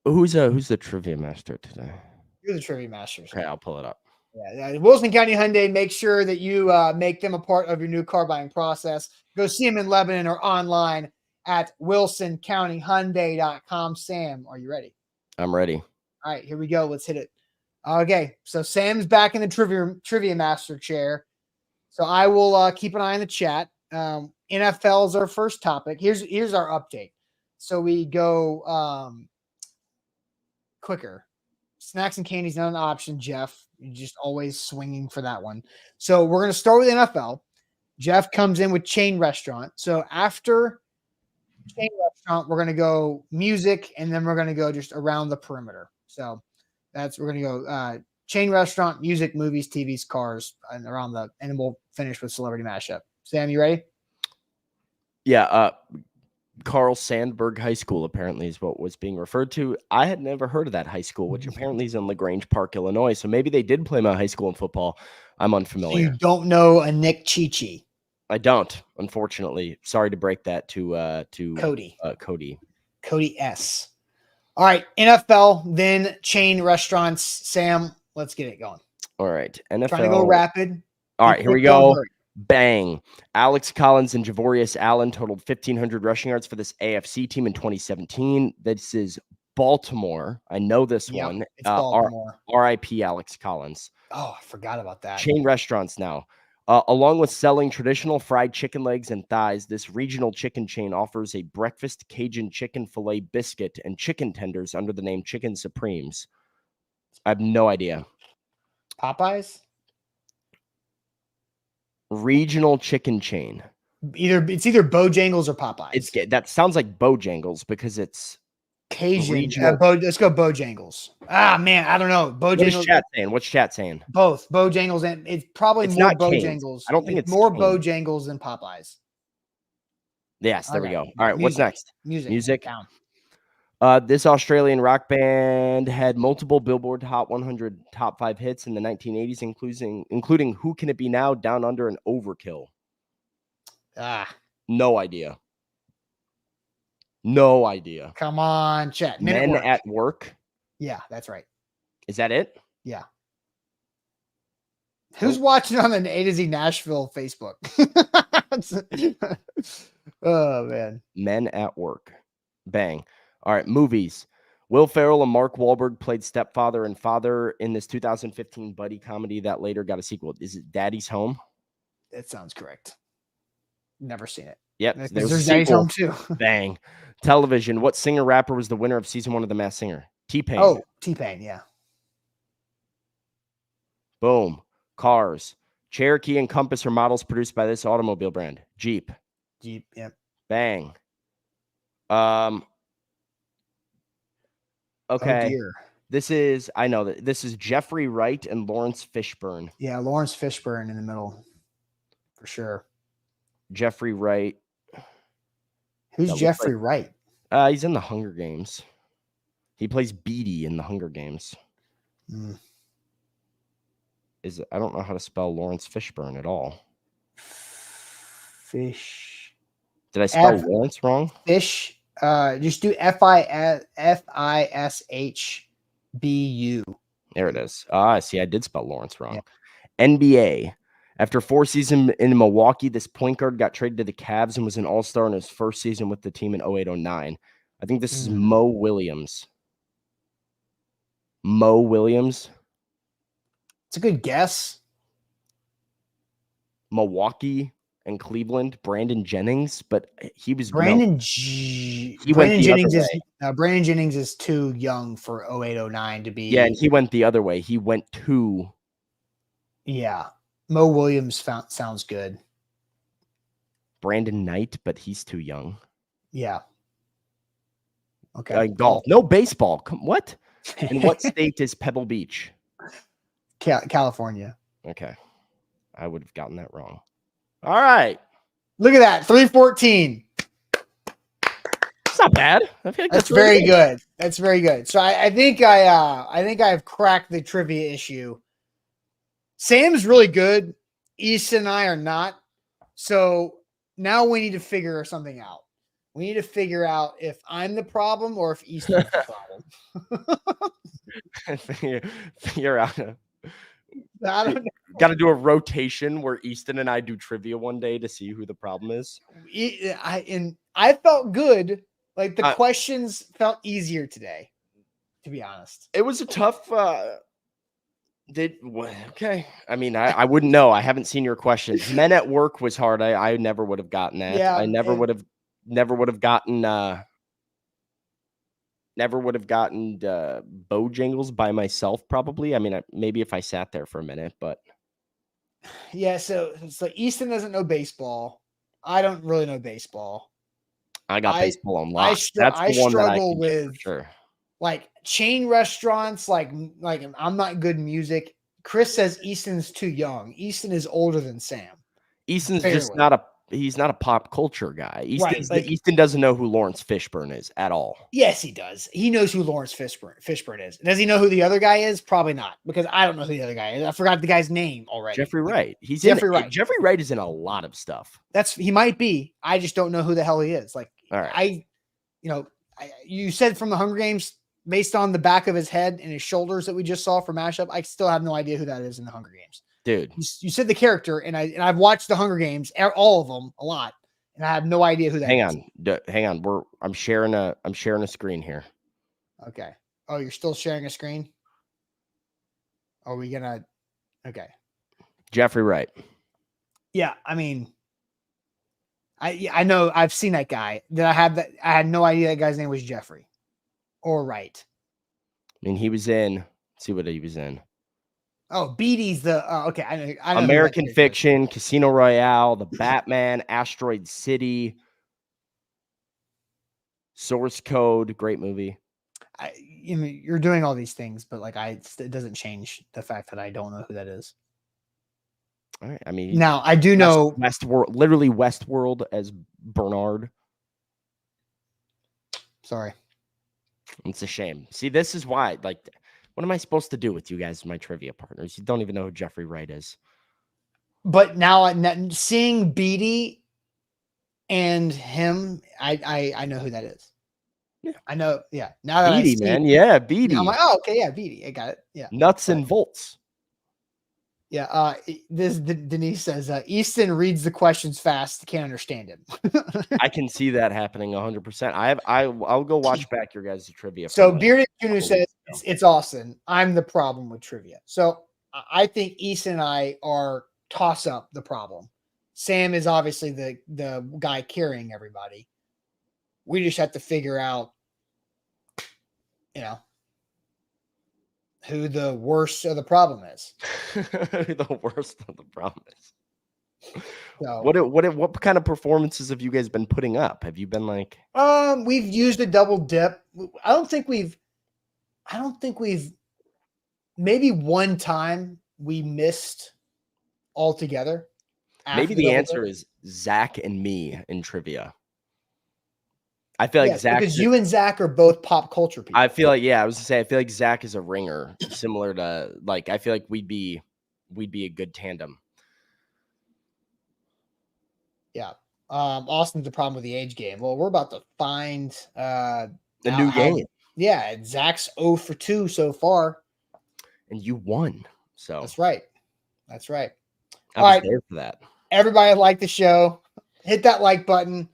Who's the trivia master today? You're the trivia master. Okay, I'll pull it up. Yeah, Wilson County Hyundai. Make sure that you make them a part of your new car buying process. Go see them in Lebanon or online at wilsoncountyhyundai.com. Sam, are you ready? I'm ready. All right, here we go. Let's hit it. Okay, so Sam's back in the trivia master chair. So I will keep an eye on the chat. NFL is our first topic. Here's our update. So we go quicker. Snacks and candy's not an option, Jeff. You're just always swinging for that one. So we're going to start with NFL. Jeff comes in with chain restaurant. So after chain restaurant, we're going to go music, and then we're going to go just around the perimeter. So we're going to go chain restaurant, music, movies, TVs, cars, and and we'll finish with celebrity mashup. Sam, you ready? Yeah. Carl Sandburg High School apparently is what was being referred to. I had never heard of that high school, which apparently is in LaGrange Park, Illinois. So maybe they did play my high school in football. I'm unfamiliar. So you don't know a Nick Chichi? I don't, unfortunately. Sorry to break that to Cody. Cody S. All right, NFL, then chain restaurants. Sam, let's get it going. All right, NFL. Trying to go rapid. All right, here we go. Bang. Alex Collins and Javorius Allen totaled 1,500 rushing yards for this AFC team in 2017. This is Baltimore. I know this one. It's Baltimore. RIP Alex Collins. Oh, I forgot about that. Chain restaurants now. Along with selling traditional fried chicken legs and thighs, this regional chicken chain offers a breakfast Cajun chicken filet biscuit and chicken tenders under the name Chicken Supremes. I have no idea. Popeyes? Regional chicken chain. It's either Bojangles or Popeyes. That sounds like Bojangles because it's Cajun. regional. Let's go Bojangles. Ah, man, I don't know. What is Bojangles. chat saying? What's chat saying? Both Bojangles and it's probably It's more not Cane's. Bojangles. I don't think it's more Cane's. Bojangles than Popeyes. Yes, there we Okay. go. All right, what's next? Music. Down. This Australian rock band had multiple Billboard Hot 100 top 5 hits in the 1980s, including Who Can It Be Now, Down Under, and Overkill. No idea. No idea. Come on, chat. Men at Work. Yeah, that's right. Is that it? Yeah. Who's watching on the A to Z Nashville Facebook? Oh, man. Men at Work. Bang. All right, movies. Will Ferrell and Mark Wahlberg played stepfather and father in this 2015 buddy comedy that later got a sequel. Is it Daddy's Home? That sounds correct. Never seen it. Yep. There's Daddy's Home too. Bang. Television. What singer-rapper was the winner of season 1 of The Masked Singer? T-Pain. Oh, T-Pain, yeah. Boom. Cars. Cherokee and Compass are models produced by this automobile brand. Jeep. Yep. Bang. Okay. Oh, dear. This is Jeffrey Wright and Lawrence Fishburne. Yeah, Lawrence Fishburne in the middle. For sure. Jeffrey Wright. Who's Jeffrey Wright? He's in the Hunger Games. He plays Beatty in the Hunger Games. I don't know how to spell Lawrence Fishburne at all. Fish. Did I spell Lawrence wrong? Fish. Just do FISHBU. There it is. See, I did spell Lawrence wrong. Yeah. NBA. After 4 seasons in Milwaukee, this point guard got traded to the Cavs and was an all-star in his first season with the team in 08-09. I think this is Mo Williams. Mo Williams. It's a good guess. Milwaukee and Cleveland, Brandon Jennings, but he was Brandon Jennings is too young for 08-09 to be. Yeah, and he went the other way. He went to. Yeah, Mo Williams sounds good. Brandon Knight, but he's too young. Yeah. Okay. Golf. No baseball. What? In what state is Pebble Beach? California. Okay. I would have gotten that wrong. All right. Look at that. 314. It's not bad. I feel like that's very good. That's very good. So I think I've cracked the trivia issue. Sam's really good. Easton and I are not. So now we need to figure something out. We need to figure out if I'm the problem or if Easton's the problem. Figure out. I don't know. Got to do a rotation where Easton and I do trivia one day to see who the problem is. I felt good. Like the questions felt easier today, to be honest. It was a tough. Okay. I mean, I wouldn't know. I haven't seen your questions. Men at Work was hard. I never would have gotten that. Yeah, I never would have gotten. Never would have gotten Bojangles by myself, probably. I mean, maybe if I sat there for a minute, but. Yeah, so Easton doesn't know baseball. I don't really know baseball. I got baseball on lock. I struggle with sure. Like chain restaurants, like I'm not good music. Chris says Easton's too young. Easton is older than Sam. Easton's just not a pop culture guy. Easton doesn't know who Lawrence Fishburne is at all. Yes, he does. He knows who Lawrence Fishburne is. Does he know who the other guy is? Probably not, because I don't know who the other guy is. I forgot the guy's name already. Jeffrey Wright. Wright. Jeffrey Wright is in a lot of stuff. He might be. I just don't know who the hell he is. Like, all right. You said from the Hunger Games, based on the back of his head and his shoulders that we just saw for mashup, I still have no idea who that is in the Hunger Games. Dude, you said the character, and I've watched the Hunger Games, all of them, a lot, and I have no idea who that is. Hang on. I'm sharing a screen here. Okay. Oh, you're still sharing a screen? Are we gonna? Okay. Jeffrey Wright. Yeah, I mean, I know I've seen that guy. I had no idea that guy's name was Jeffrey, or Wright. I mean, he was in. Let's see what he was in. Oh, Beatty's the okay. I know who that American character is. Fiction, Casino Royale, The Batman, Asteroid City, Source Code, great movie. You're doing all these things, but like it doesn't change the fact that I don't know who that is. All right. I mean, Now I do know Westworld, literally Westworld as Bernard. Sorry. It's a shame. See, this is why, like, what am I supposed to do with you guys, my trivia partners? You don't even know who Jeffrey Wright is. But now seeing Beatty and him, I know who that is. Yeah. I know. Yeah. Now that Beatty, I see, man. Yeah, Beatty. I'm like, oh, okay, yeah, Beatty. I got it. Yeah. Nuts and bolts. Yeah. This Denise says Easton reads the questions fast. Can't understand him. I can see that happening 100%. I'll go watch back your guys' trivia. So Bearded Jr. says it's Austin. I'm the problem with trivia. So I think Easton and I are toss up the problem. Sam is obviously the guy carrying everybody. We just have to figure out, who the worst of the problem is. The worst of the problem is. So, what kind of performances have you guys been putting up? Have you been like? We've used a double dip. I don't think we've. Maybe one time we missed altogether. Maybe the answer is Zach and me in trivia. I feel like Zach, because you and Zach are both pop culture people. I feel like, I was gonna say, I feel like Zach is a ringer, similar to like, I feel like we'd be a good tandem. Yeah. Austin's the problem with the age game. Well, we're about to find the new game. Yeah, Zach's 0 for 2 so far. And you won. So that's right. That's right. I was there for that. Everybody like the show. Hit that like button.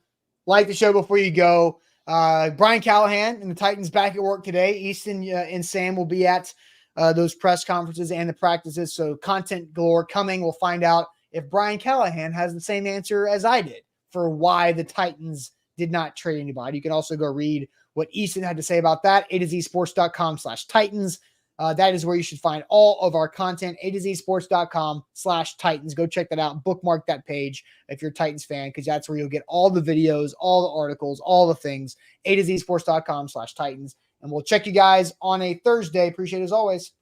Like the show before you go. Brian Callahan and the Titans back at work today. Easton and Sam will be at those press conferences and the practices. So content galore coming. We'll find out if Brian Callahan has the same answer as I did for why the Titans did not trade anybody. You can also go read what Easton had to say about that. A2Zsports.com/Titans. That is where you should find all of our content. A2Zsports.com/Titans. Go check that out. Bookmark that page if you're a Titans fan, because that's where you'll get all the videos, all the articles, all the things. A2Zsports.com/Titans. And we'll check you guys on a Thursday. Appreciate it as always.